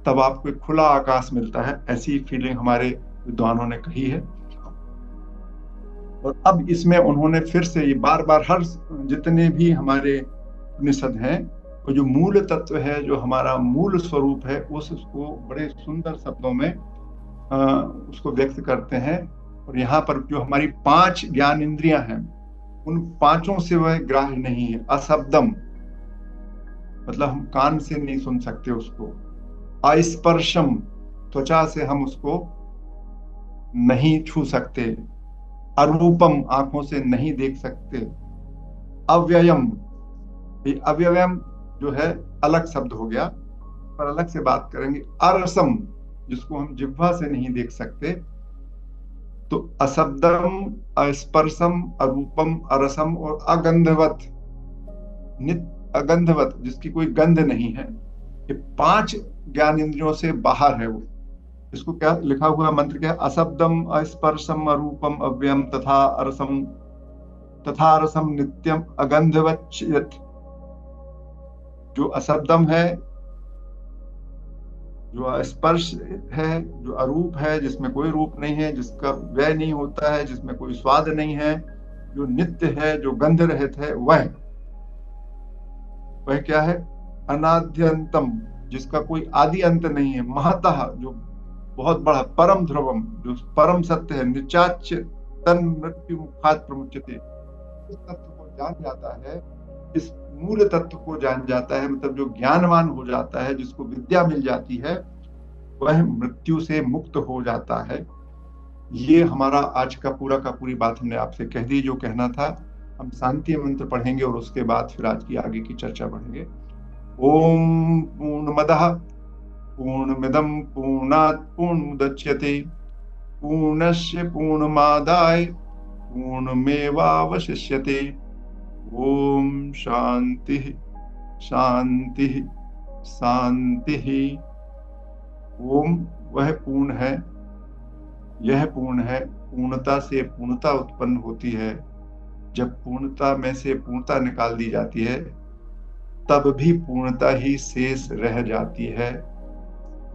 तब आपको एक खुला आकाश मिलता है। ऐसी फीलिंग हमारे विद्वानों ने कही है। और अब इसमें उन्होंने फिर से ये बार बार, हर जितने भी हमारे उपनिषद हैं, वो जो मूल तत्व है, जो हमारा मूल स्वरूप है, उसको बड़े सुंदर शब्दों में उसको व्यक्त करते हैं। और यहाँ पर जो हमारी 5 ज्ञान इंद्रियां हैं, उन 5ओं से वह ग्राह्य नहीं है। अशब्दम मतलब हम कान से नहीं सुन सकते उसको। अस्पर्शम त्वचा से हम उसको नहीं छू सकते। अरूपम आंखों से नहीं देख सकते। अव्ययम, अव्ययम जो है अलग शब्द हो गया, पर अलग से बात करेंगे। अरसम जिसको हम जिह्वा से नहीं देख सकते। तो अशब्दम, अस्पर्शम, अरूपम, अरसम और अगंधवत, अगंधवत जिसकी कोई गंध नहीं है, ये 5 ज्ञान इंद्रियों से बाहर है वो। इसको क्या लिखा हुआ मंत्र क्या है? अशब्दम, अस्पर्शम, अरूपम, अव्ययम तथा अरसम, तथा रसम नित्यम अगंधवत। जो अशब्दम है, जो स्पर्श है, जो अरूप है जिसमें कोई रूप नहीं है, जिसका व्यय नहीं होता है, जिसमें कोई स्वाद नहीं है, जो नित्य है, जो गंध रहित है, वह क्या है? अनाद्यंतम जिसका कोई आदि अंत नहीं है। महतः जो बहुत बड़ा, परम ध्रुवम जो परम सत्य है। निचाच्य तन मृत्यु मुखात प्रमुच्यते। इस तत्व को जान जाता है, इस मूल तत्व को जान जाता है, मतलब जो ज्ञानवान हो जाता है, जिसको विद्या मिल जाती है, वह मृत्यु से मुक्त हो जाता है। ये हमारा आज का पूरी बात हमने आपसे कह दी, जो कहना था। हम शांति मंत्र पढ़ेंगे और उसके बाद फिर आज की आगे की चर्चा बढ़ेंगे। ओम पूर्णमदः पूर्णमिदं पूर्णात् पूर्णमुदच्यते पूर्णस्य पूर्णमादाय पूर्णमेवावशिष्यते। ओम शांति शांति शांति। ओम वह पूर्ण है, यह पूर्ण है। पूर्णता से पूर्णता उत्पन्न होती है। जब पूर्णता में से पूर्णता निकाल दी जाती है तब भी पूर्णता ही शेष रह जाती है।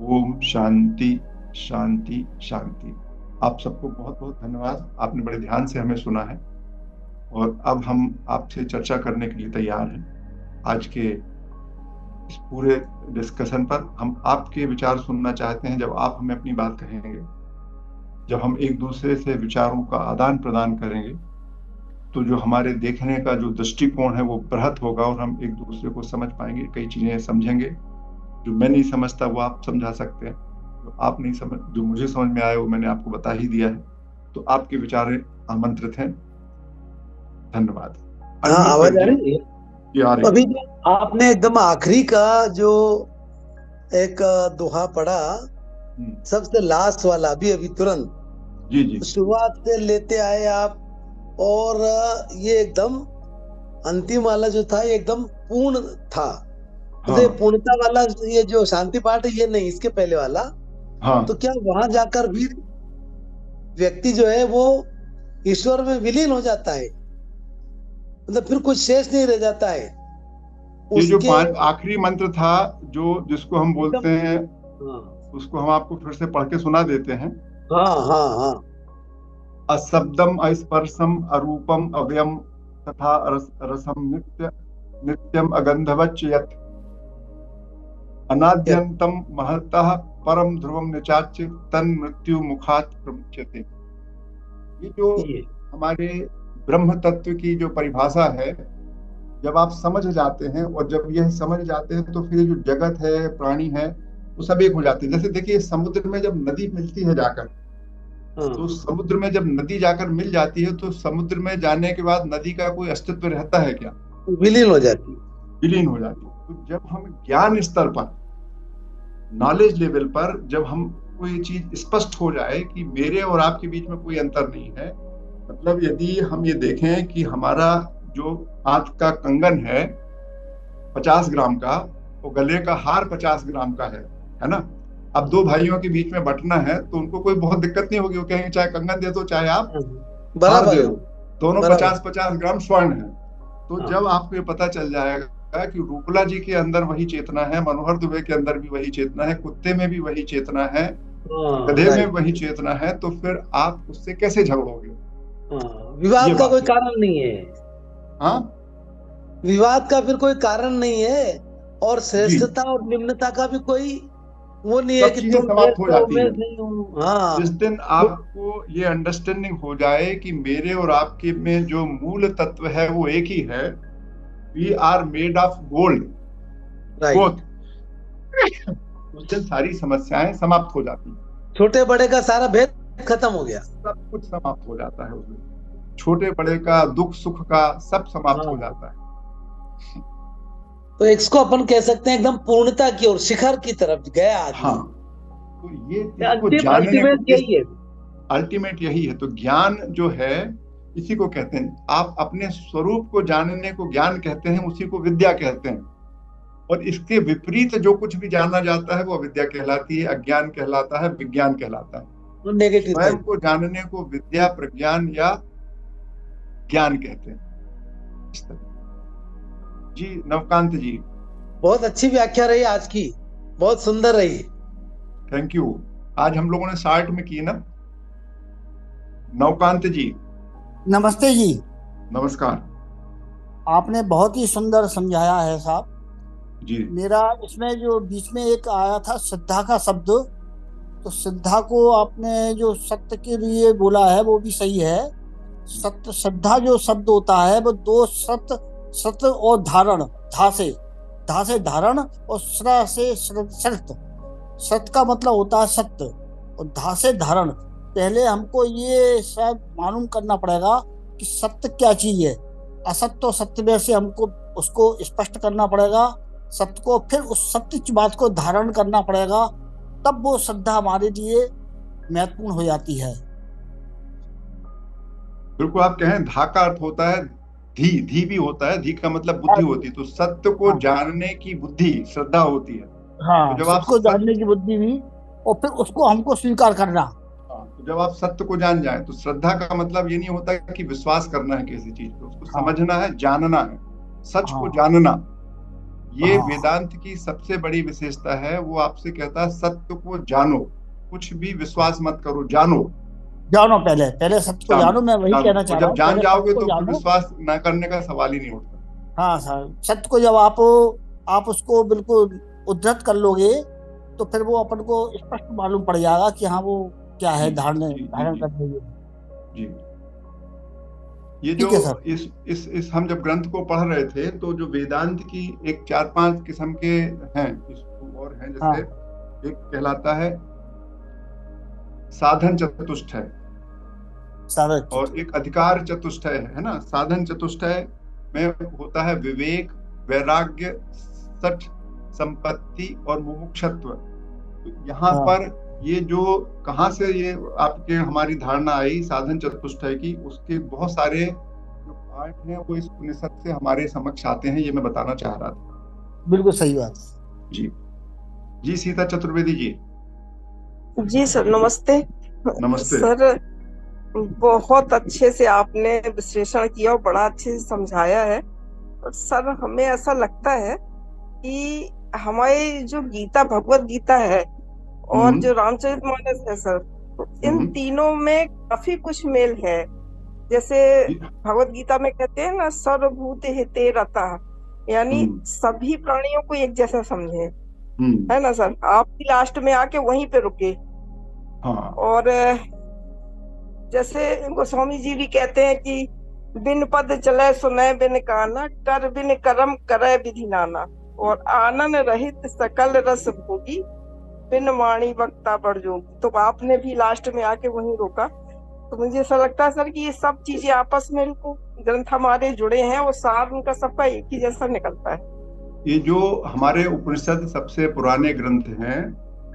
ओम शांति शांति शांति। आप सबको बहुत बहुत धन्यवाद, आपने बड़े ध्यान से हमें सुना है और अब हम आपसे चर्चा करने के लिए तैयार हैं। आज के इस पूरे डिस्कशन पर हम आपके विचार सुनना चाहते हैं। जब आप हमें अपनी बात कहेंगे, जब हम एक दूसरे से विचारों का आदान प्रदान करेंगे, तो जो हमारे देखने का जो दृष्टिकोण है वो बृहत होगा और हम एक दूसरे को समझ पाएंगे, कई चीजें समझेंगे। जो मैं नहीं समझता वो आप समझा सकते हैं, जो आप नहीं समझ, जो मुझे समझ में आया वो मैंने आपको बता ही दिया है। तो आपके विचार आमंत्रित हैं। धन्यवाद। हाँ, आवाज आ रही है? आ रही। अभी जो आपने एकदम आखिरी का जो एक दोहा पढ़ा, सबसे लास्ट वाला, अभी तुरंत जी जी, शुरुआत से लेते आए आप, और ये एकदम अंतिम वाला जो था ये एकदम पूर्ण था। हाँ, तो पूर्णता वाला ये जो शांति पाठ है ये नहीं, इसके पहले वाला। हाँ। तो क्या वहां जाकर भी व्यक्ति जो है वो ईश्वर में विलीन हो जाता है? मतलब फिर कुछ शेष नहीं रह जाता है ये जो उसके? आखिरी मंत्र था, जो जिसको हम बोलते हैं, उसको हम आपको फिर से पढ़ के सुना देते हैं। हाँ हाँ हाँ। अशब्दम अस्पर्शम अरूपम अव्ययम तथा रसम नित्यम अगंधवच्च यत् अनाद्यंतम महतः परम ध्रुवम निचाच्य तन मृत्यु मुखात प्रमुच्यते। ये जो हमारे ब्रह्म तत्व की जो परिभाषा है, जब आप समझ जाते हैं और जब यह समझ जाते हैं तो फिर जो जगत है, प्राणी है, वो सब एक हो जाते हैं। जैसे देखिए, समुद्र में जब नदी मिलती है जाकर, तो समुद्र में जब नदी जाकर मिल जाती है तो समुद्र में जाने के बाद नदी का कोई अस्तित्व रहता है क्या? विलीन हो जाती है। विलीन हो जाती है। तो जब हम ज्ञान स्तर पर, नॉलेज लेवल पर, जब हम कोई चीज स्पष्ट हो जाए कि मेरे और आपके बीच में कोई अंतर नहीं है, मतलब यदि हम ये देखें कि हमारा जो हाथ का कंगन है 50 ग्राम का, वो गले का हार 50 ग्राम का है ना? अब दो भाइयों के बीच में बंटना है तो उनको कोई बहुत दिक्कत नहीं होगी। वो कहेंगे चाहे कंगन दे दो चाहे आप हार दे दो, दोनों 50-50 ग्राम स्वर्ण है। तो जब आपको ये पता चल जाएगा कि रूपला जी के अंदर वही चेतना है, मनोहर दुबे के अंदर भी वही चेतना है, कुत्ते में भी वही चेतना है, गधे में वही चेतना है, तो फिर आप उससे कैसे झगड़ोगे? विवाद का कोई कारण नहीं है। हाँ, विवाद का फिर कोई कारण नहीं है, और श्रेष्ठता और निम्नता का भी कोई वो नहीं है कि तुम समाप्त हो जाती है। हाँ, जिस दिन आपको ये अंडरस्टैंडिंग हो जाए कि मेरे और आपके में जो मूल तत्व है वो एक ही है, we are made of gold, उस दिन सारी समस्याएं समाप्त हो जाती हैं। छोटे बड़े का सारा भेद खत्म हो गया, सब कुछ समाप्त हो जाता है उस दिन। छोटे बड़े का, दुख सुख का, सब समाप्त हो जाता है। तो इसको अपन कह सकते हैं एकदम पूर्णता की ओर, शिखर की तरफ गया आदमी। हाँ, तो ये अल्टीमेट यही है। तो ज्ञान जो है, इसी को कहते हैं, आप अपने स्वरूप को जानने को ज्ञान कहते हैं, उसी को विद्या कहते हैं। और इसके विपरीत जो कुछ भी जाना जाता है वो अविद्या कहलाती है, अज्ञान कहलाता है, विज्ञान कहलाता है। नेगेटिव स्वयं को जानने को विद्या, प्रज्ञान या ज्ञान कहते हैं। जी नवकांत जी, बहुत अच्छी व्याख्या रही आज की, बहुत सुंदर रही। Thank you. आज हम लोगों ने 60 में की ना। नवकांत जी नमस्ते जी। नमस्कार। आपने बहुत ही सुंदर समझाया है साहब जी। मेरा इसमें जो बीच में एक आया था श्रद्धा का शब्द, तो श्रद्धा को आपने जो सत्य के लिए बोला है वो भी सही है। सत्य, श्रद्धा जो शब्द होता है वो दो सत्य, सत्य और धारण, धा से धारण और श्र से सत्य। सत्य का मतलब होता है सत्य और धा से धारण। पहले हमको ये सब मालूम करना पड़ेगा कि सत्य क्या चीज है, असत्य और सत्य में से हमको उसको स्पष्ट करना पड़ेगा सत्य को, फिर उस सत्य बात को धारण करना पड़ेगा, तब वो श्रद्धा हमारे लिए महत्वपूर्ण हो जाती है। बिल्कुल, आप कहें धा का अर्थ होता है धी, धी भी होता है, धी का मतलब बुद्धि होती है। तो सत्य को हाँ जानने की बुद्धि श्रद्धा होती है। तो हाँ, जब आप सबको सत्य, जानने की बुद्धि भी, और फिर उसको हमको स्वीकार करना। हाँ, तो जब आप सत्य को जान जाए तो श्रद्धा का मतलब ये नहीं होता कि विश्वास करना है किसी चीज पे, उसको हाँ समझना है, जानना है, सच को हाँ जानना। ये हाँ, वेदांत की सबसे बड़ी विशेषता है। वो आपसे कहता है सत्य को जानो, कुछ भी विश्वास मत करो, जानो। जानो, पहले पहले सत्य को जानो, जानो, मैं वही जानो, कहना और चाह रहा जब हूँ, जान पहले सत्य जाओगे को तो फिर जानो। विश्वास न करने का सवाल ही नहीं उठता। हाँ सर, सत्य को जब आप उसको बिल्कुल उद्धृत कर लोगे, तो फिर वो अपन को स्पष्ट मालूम पड़ जाएगा कि हाँ वो क्या जी है, धारण जी जी धारण जी करने के। जी। ये जो ठीक है सर। इस हम जब ग्रंथ को पढ़ रहे थे तो जो वेदांत की एक 4-5 किस्म के हैं, और हैं, जैसे हाँ, एक कहलाता है साधन चतुष्टय, सारा और एक अधिकार चतुष्टय है ना। साधन चतुष्टय में होता है विवेक, वैराग्य, सठ, संपत्ति और मुमुक्षत्व। तो यहाँ हाँ, पर ये जो कहाँ से ये आपके हमारी धारणा आई साधन चतुष्टय की, उसके बहुत सारे जो पार्ट हैं वो इस उपनिषद से हमारे समक्ष आते हैं, ये मैं बताना चाह रहा था। बिल्कुल सही बात। जी जी, सीता चतुर्वेदी जी, जी सर, नमस्ते। नमस्ते। सर, बहुत अच्छे से आपने विश्लेषण किया और बड़ा अच्छे से समझाया है। और सर, हमें ऐसा लगता है कि हमारी जो गीता, भगवत गीता है, और हम्म जो रामचरितमानस है सर, तो इन हम्म तीनों में काफी कुछ मेल है। जैसे जी, भगवत गीता में कहते हैं ना, सर्वभूत हिते रतः, यानी हम्म सभी प्राणियों को एक जैसा समझे, हम्म है ना सर। आप भी लास्ट में आके वहीं पे रुके। हाँ और जैसे गोस्वामी जी भी कहते हैं कि बिन पद चले सुने बिन काना, कर बिन करम करे विधि नाना, और आनन रहित सकल रस भोगी, बिन वाणी वक्ता बड़ जोगी। तो आपने भी लास्ट में आके वहीं रोका। तो मुझे ऐसा लगता है सर कि ये सब चीजें आपस में, इनको ग्रंथ हमारे जुड़े हैं और सार उनका सबका एक ही जैसा निकलता है। ये जो हमारे उपनिषद सबसे पुराने ग्रंथ हैं,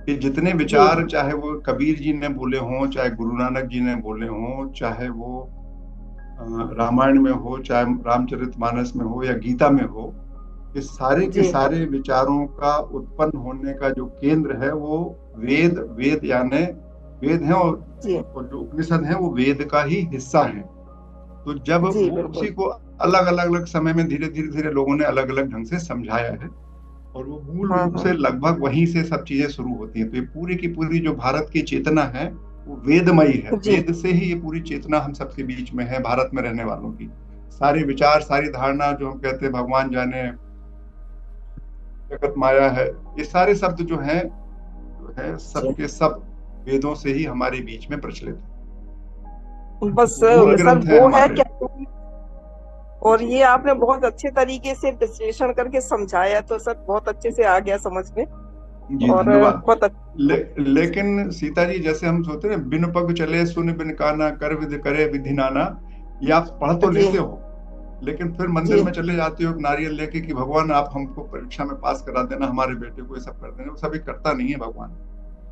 ये जितने जी विचार, चाहे वो कबीर जी ने बोले हों, चाहे गुरु नानक जी ने बोले हों, चाहे वो रामायण में हो, चाहे रामचरितमानस में हो या गीता में हो, ये सारे के जी सारे विचारों का उत्पन्न होने का जो केंद्र है वो वेद, वेद यानी वेद है, जी और जो उपनिषद है वो वेद का ही हिस्सा है। तो जब जी वो उसी बिल्कुल। को अलग अलग अलग समय में धीरे धीरे धीरे लोगों ने अलग अलग ढंग से समझाया है, और वो मूल हाँ रूप हाँ से लगभग वहीं से सब चीजें शुरू होती हैं। तो ये पूरी की पूरी जो भारत की चेतना है वो वेदमयी है। जी वेद से ही ये पूरी चेतना हम सबके बीच में है, भारत में रहने वालों की। सारे विचार, सारी धारणा, जो हम कहते हैं भगवान जाने, जगत माया है, ये सारे शब्द जो है जी। सबके सब वेदों से ही हमारे बीच में प्रचलित है। बस तो मूल सर ग्रंथ है वो है हमारे। क्या, और ये आपने बहुत अच्छे तरीके से विश्लेषण करके समझाया, तो सर बहुत अच्छे से आ गया समझ में। जी और धन्यवाद। बहुत अच्छा। लेकिन सीता जी, जैसे हम सोचते हैं बिन पग चले सुन बिन काना, कर विधि करे विधि नाना, ये आप पढ़ तो जी लेते हो, लेकिन फिर मंदिर जी में चले जाते हो एक नारियल लेके कि भगवान आप हमको परीक्षा में पास करा देना, हमारे बेटे को ये सब कर देना। वो सभी करता नहीं है भगवान।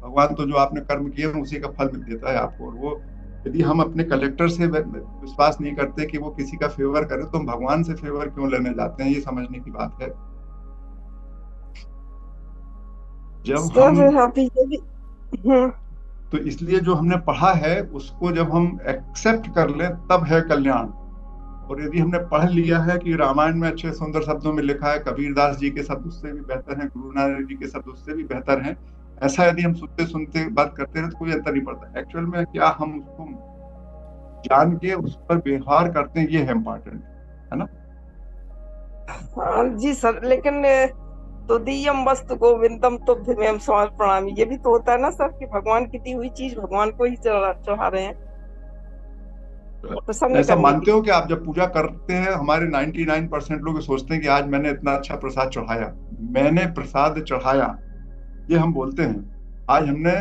भगवान तो जो आपने कर्म किए हैं उसी का फल देता है आपको। और वो, यदि हम अपने कलेक्टर से विश्वास नहीं करते कि वो किसी का फेवर करे, तो हम भगवान से फेवर क्यों लेने जाते हैं, ये समझने की बात है। जब हम, सर, अभी ये भी। हम्म, तो इसलिए जो हमने पढ़ा है उसको जब हम एक्सेप्ट कर लें तब है कल्याण। और यदि हमने पढ़ लिया है कि रामायण में अच्छे सुंदर शब्दों में लिखा है, कबीरदास जी के शब्द उससे भी बेहतर हैं, गुरु नानक जी के शब्द उससे भी बेहतर हैं, ऐसा यदि हम सुनते सुनते बात करते हैं तो कोई अंतर नहीं पड़ता। एक्चुअल में क्या हम उसको जान के उस पर व्यवहार करते हैं, ये है इम्पोर्टेंट, है ना। हाँ जी सर, लेकिन तुदीयम वस्तु गोविंदम तुभ्यमेव समर्पणामि, ये भी तो होता है ना सर कि भगवान की दी हुई चीज भगवान को ही चढ़ा रहे हैं, प्रसन्न ऐसा करने के मानते हो लिए। कि आप जब पूजा करते हैं, हमारे 99% लोग सोचते हैं कि आज मैंने इतना अच्छा प्रसाद चढ़ाया, मैंने प्रसाद चढ़ाया, ये हम बोलते हैं। आज हमने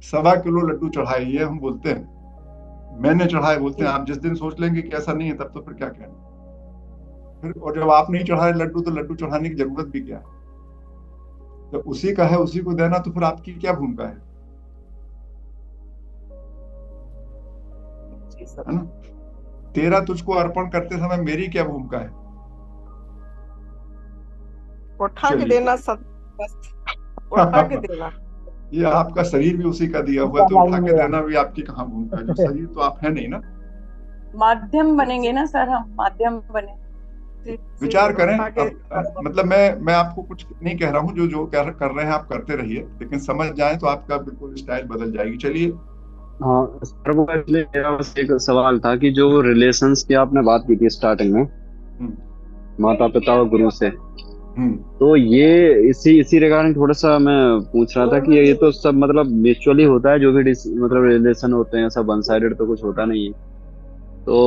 1.25 किलो लड्डू चढ़ाए, ये हम बोलते हैं। मैंने चढ़ाए बोलते हैं। जी आप जिस दिन सोच लेंगे कि ऐसा नहीं है, तब तो फिर क्या कहना फिर। और जब आप नहीं चढ़ाए लड्डू, तो लड्डू चढ़ाने की जरूरत भी क्या है। जब उसी का है उसी को देना, तो फिर आपकी क्या भूमिका है। सर। है ना? तेरा तुझको अर्पण करते समय मेरी क्या भूमिका है? उठा के चलिए। देना सब, बस उठा के देना। ये आपका शरीर भी उसी का दिया हुआ है, तो उठा के देना भी आपकी कहाँ भूमिका है? जो शरीर तो आप है नहीं ना। माध्यम बनेंगे ना सर, हम माध्यम बने। विचार करें। उठा के मतलब मैं आपको कुछ नहीं कह रहा हूँ, जो जो कर रहे हैं आप करते रहिए, लेकिन समझ जाए तो आपका बिल्कुल स्टाइल बदल जाएगी। चलिए। हाँ सर, वो इसलिए मेरा बस एक सवाल था कि जो रिलेशंस की आपने बात की थी स्टार्टिंग में, माता पिता और गुरु से, तो ये इसी इसी रिगार्डिंग थोड़ा सा मैं पूछ रहा था कि ये तो सब मतलब म्यूचुअली होता है, जो भी मतलब रिलेशन होते हैं, सब वन साइडेड तो कुछ होता नहीं है। तो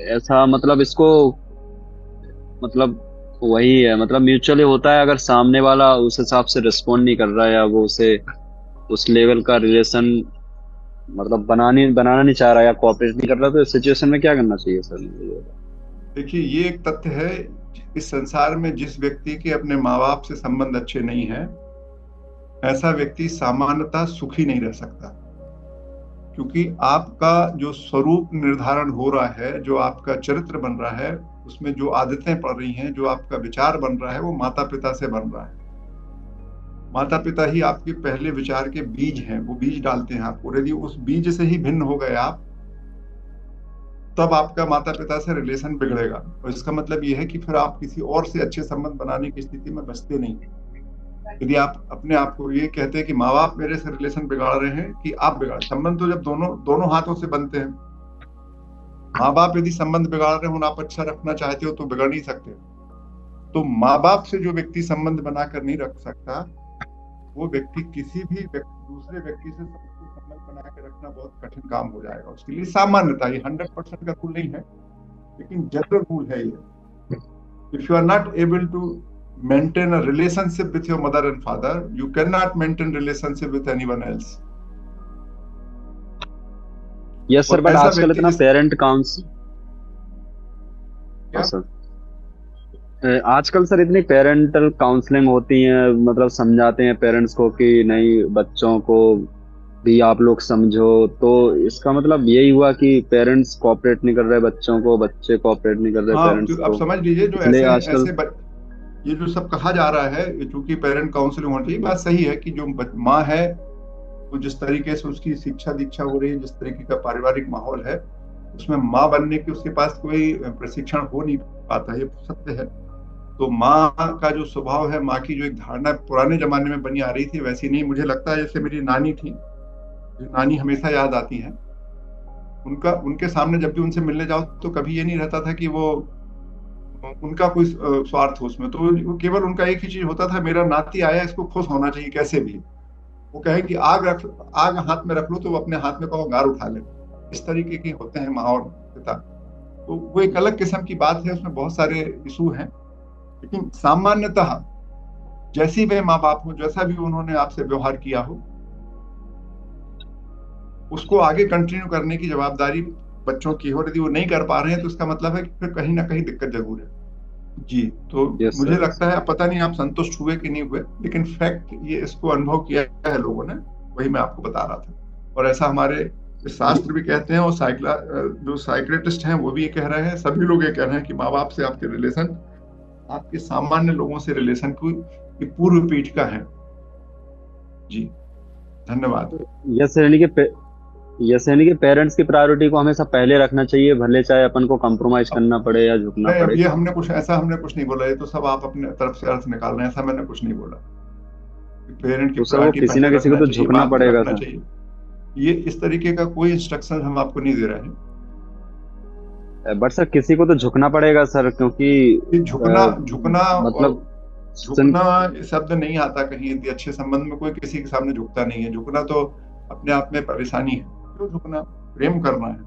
ऐसा मतलब इसको मतलब वही है, मतलब म्यूचुअली होता है। अगर सामने वाला उस हिसाब से रिस्पॉन्ड नहीं कर रहा है, या वो उसे उस लेवल का रिलेशन मतलब बनाना नहीं चाह रहा, या कोऑपरेट नहीं कर रहा, तो इस सिचुएशन में क्या करना चाहिए सर? देखिए, ये एक तथ्य है, इस संसार में जिस व्यक्ति के अपने माँ बाप से संबंध अच्छे नहीं है, ऐसा व्यक्ति सामान्यतः सुखी नहीं रह सकता। क्योंकि आपका जो स्वरूप निर्धारण हो रहा है, जो आपका चरित्र बन रहा है, उसमें जो आदतें पड़ रही हैं, जो आपका विचार बन रहा है, वो माता पिता से बन रहा है। माता पिता ही आपके पहले विचार के बीज हैं, वो बीज डालते हैं आपको। यदि उस बीज से ही भिन्न हो गए आप, तब आपका माता पिता से रिलेशन बिगड़ेगा। और इसका मतलब ये है कि फिर आप किसी और से अच्छे संबंध बनाने की स्थिति में बचते नहीं। यदि आप अपने आप को ये कहते हैं कि माँ बाप मेरे से रिलेशन बिगाड़ रहे हैं, कि आप बिगाड़, संबंध तो जब दोनों हाथों से बनते हैं। माँ बाप यदि संबंध बिगाड़ रहे हो, आप अच्छा रखना चाहते हो, तो बिगड़ नहीं सकते। तो माँ बाप से जो व्यक्ति संबंध बनाकर नहीं रख सकता, वो व्यक्ति किसी भी दूसरे व्यक्ति से संबंध बना के रखना बहुत कठिन काम हो जाएगा उसके लिए। सामान्यता, ये 100% का रूल नहीं है, लेकिन जनरल रूल है ये। If you are not able to maintain a relationship with your mother and father, you cannot maintain relationship with anyone else. Yes sir, but आजकल इतना पेरेंट काउंसिल, आजकल सर इतनी पेरेंटल काउंसलिंग होती है, मतलब समझाते हैं पेरेंट्स को कि नहीं, बच्चों को भी आप लोग समझो। तो इसका मतलब यही हुआ कि पेरेंट्स कोऑपरेट नहीं कर रहे बच्चों को, बच्चे कोऑपरेट नहीं कर रहे पेरेंट्स को। आप समझ लीजिए, जो ऐसे ये जो सब कहा जा रहा है, चूंकि पेरेंट काउंसलिंग होनी चाहिए, बात सही है कि जो माँ है, तो जिस तरीके से उसकी शिक्षा दीक्षा हो रही है, जिस तरीके का पारिवारिक माहौल है, उसमें माँ बनने की उसके पास कोई प्रशिक्षण हो नहीं पाता, ये सत्य है। तो माँ का जो स्वभाव है, माँ की जो एक धारणा पुराने जमाने में बनी आ रही थी, वैसी नहीं। मुझे लगता है जैसे मेरी नानी थी, जो नानी हमेशा याद आती है, उनके सामने जब भी उनसे मिलने जाओ, तो कभी ये नहीं रहता था कि वो उनका कोई स्वार्थ हो उसमें। तो केवल उनका एक ही चीज होता था, मेरा नाती आया, इसको खुश होना चाहिए कैसे भी। वो कहे कि आग हाथ में रख लो, तो वो अपने हाथ में कहो गार उठा ले। इस तरीके के होते हैं माँ और पिता। तो वो एक अलग किस्म की बात है, उसमें बहुत सारे इशू हैं। लेकिन सामान्यतः जैसी वे माँ बाप हो, जैसा भी उन्होंने आपसे व्यवहार किया हो, उसको आगे कंटिन्यू करने की जवाबदारी बच्चों की हो। यदि वो नहीं कर पा रहे हैं, तो इसका मतलब है कि फिर कहीं ना कहीं दिक्कत जरूर है। जी, तो मुझे लगता है, पता नहीं आप संतुष्ट हुए कि नहीं हुए, लेकिन फैक्ट ये, इसको अनुभव किया है लोगों ने, वही मैं आपको बता रहा था। और ऐसा हमारे शास्त्र भी कहते हैं, और जो साइकियाट्रिस्ट हैं वो भी ये कह रहे हैं, सभी लोग ये कह रहे हैं कि माँ बाप से आपके रिलेशन आपके सामान्य लोगों से रिलेशन की पूर्व पीठिका है। जी, धन्यवाद। यानी कि पेरेंट्स की प्रायोरिटी को हमेशा पहले रखना चाहिए, भले चाहे अपन को कॉम्प्रोमाइज करना पड़े या झुकना पड़े। ये हमने कुछ नहीं बोला, ये तो सब आप अपने तरफ से अर्थ निकाल रहे हैं, ऐसा मैंने कुछ नहीं बोला। पेरेंट की प्रायोरिटी किसी ना किसी को तो झुकना पड़ेगा सर। ये इस तरीके का कोई इंस्ट्रक्शन हम आपको नहीं दे रहे हैं, बट सर किसी को तो झुकना पड़ेगा सर, क्योंकि झुकना मतलब झुकना शब्द नहीं आता कहीं। यदि अच्छे संबंध में कोई किसी के सामने झुकता नहीं है। झुकना तो अपने आप में परेशानी है। क्यों झुकना? प्रेम करना है।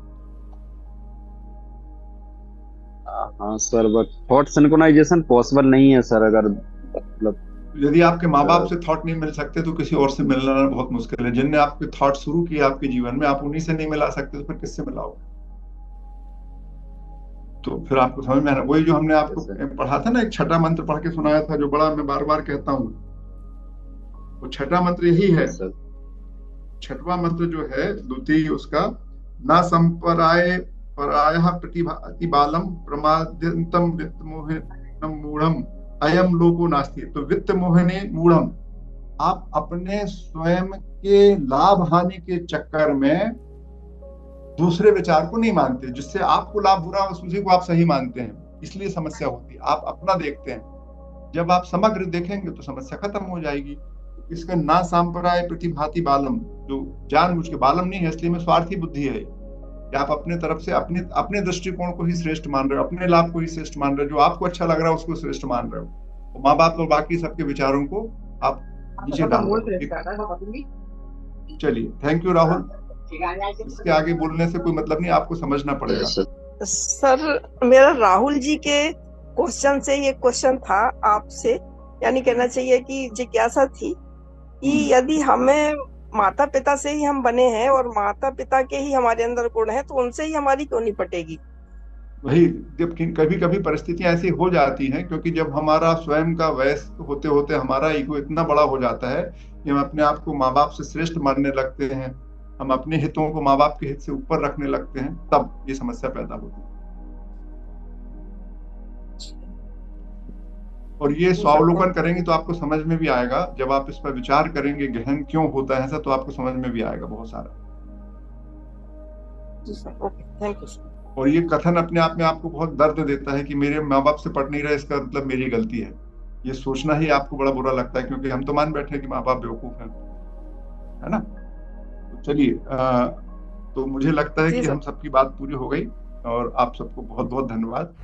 हाँ sir, but thought synchronisation possible नहीं है सर। अगर मतलब यदि आपके माँ बाप से थॉट नहीं मिल सकते, तो किसी और से मिलना बहुत मुश्किल है। जिनने आपके थॉट शुरू किए आपके जीवन में, आप उन्हीं से नहीं मिला सकते, तो फिर किससे मिलाओगे? तो फिर आपको समझ में आना। वही जो हमने आपको पढ़ा था ना, एक छठा मंत्र पढ़ के सुनाया था, जो बड़ा मैं बार बार कहता हूँ, वो छठा मंत्र यही है। छठवां मंत्र जो है, द्वितीय उसका, न संपराय परायः प्रतिभाति बालम प्रमाद्यंतम वित्त मोहनम मूढ़म अयम लोको नास्ति। तो वित्त मोहने मूढ़म, आप अपने स्वयं के लाभ हानि के चक्कर में दूसरे विचार को नहीं मानते, जिससे आपको लाभ बुरा उसी को आप सही मानते हैं, इसलिए समस्या होती है। आप अपना देखते हैं, जब आप समग्र देखेंगे तो समस्या खत्म हो जाएगी। इसका ना सांप्रदाय प्रतिभाति बालम, जो जानबूझ के, बालम नहीं है इसलिए में स्वार्थी बुद्धि है कि आप अपने तरफ से अपने दृष्टिकोण को ही श्रेष्ठ मान रहे हो, अपने लाभ को ही श्रेष्ठ मान रहे हो, जो आपको अच्छा लग रहा है उसको श्रेष्ठ मान रहे हो, तो माँ बाप और बाकी सबके विचारों को आप नीचे डाल रहे हो। चलिए, थैंक यू राहुल। इसके आगे बोलने से कोई मतलब नहीं, आपको समझना पड़ेगा। सर, मेरा राहुल जी के क्वेश्चन से ये क्वेश्चन था आपसे, यानी कहना चाहिए कि जिज्ञासा थी कि यदि हमें माता पिता से ही हम बने हैं और माता पिता के ही हमारे अंदर गुण है, तो उनसे ही हमारी क्यों नहीं पटेगी? वही, जब कभी कभी परिस्थितियां ऐसी हो जाती हैं, क्योंकि जब हमारा स्वयं का वयस्क होते होते हमारा ईगो इतना बड़ा हो जाता है कि हम अपने आप को माँ बाप से श्रेष्ठ मानने लगते हैं, हम अपने हितों को माँ बाप के हित से ऊपर रखने लगते हैं, तब ये समस्या पैदा होती है। और ये स्वावलोकन करेंगे तो आपको समझ में भी आएगा, जब आप इस पर विचार करेंगे गहन क्यों होता है ऐसा, तो आपको समझ में भी आएगा बहुत सारा। Thank you. और ये कथन अपने आप में आपको बहुत दर्द देता है कि मेरे माँ बाप से पढ़ नहीं रहे, इसका मतलब मेरी गलती है। ये सोचना ही आपको बड़ा बुरा लगता है, क्योंकि हम तो मान बैठे कि माँ बाप बेवकूफ हैं, है ना। तो चलिए, तो मुझे लगता है कि हम सबकी बात पूरी हो गई, और आप सबको बहुत बहुत धन्यवाद।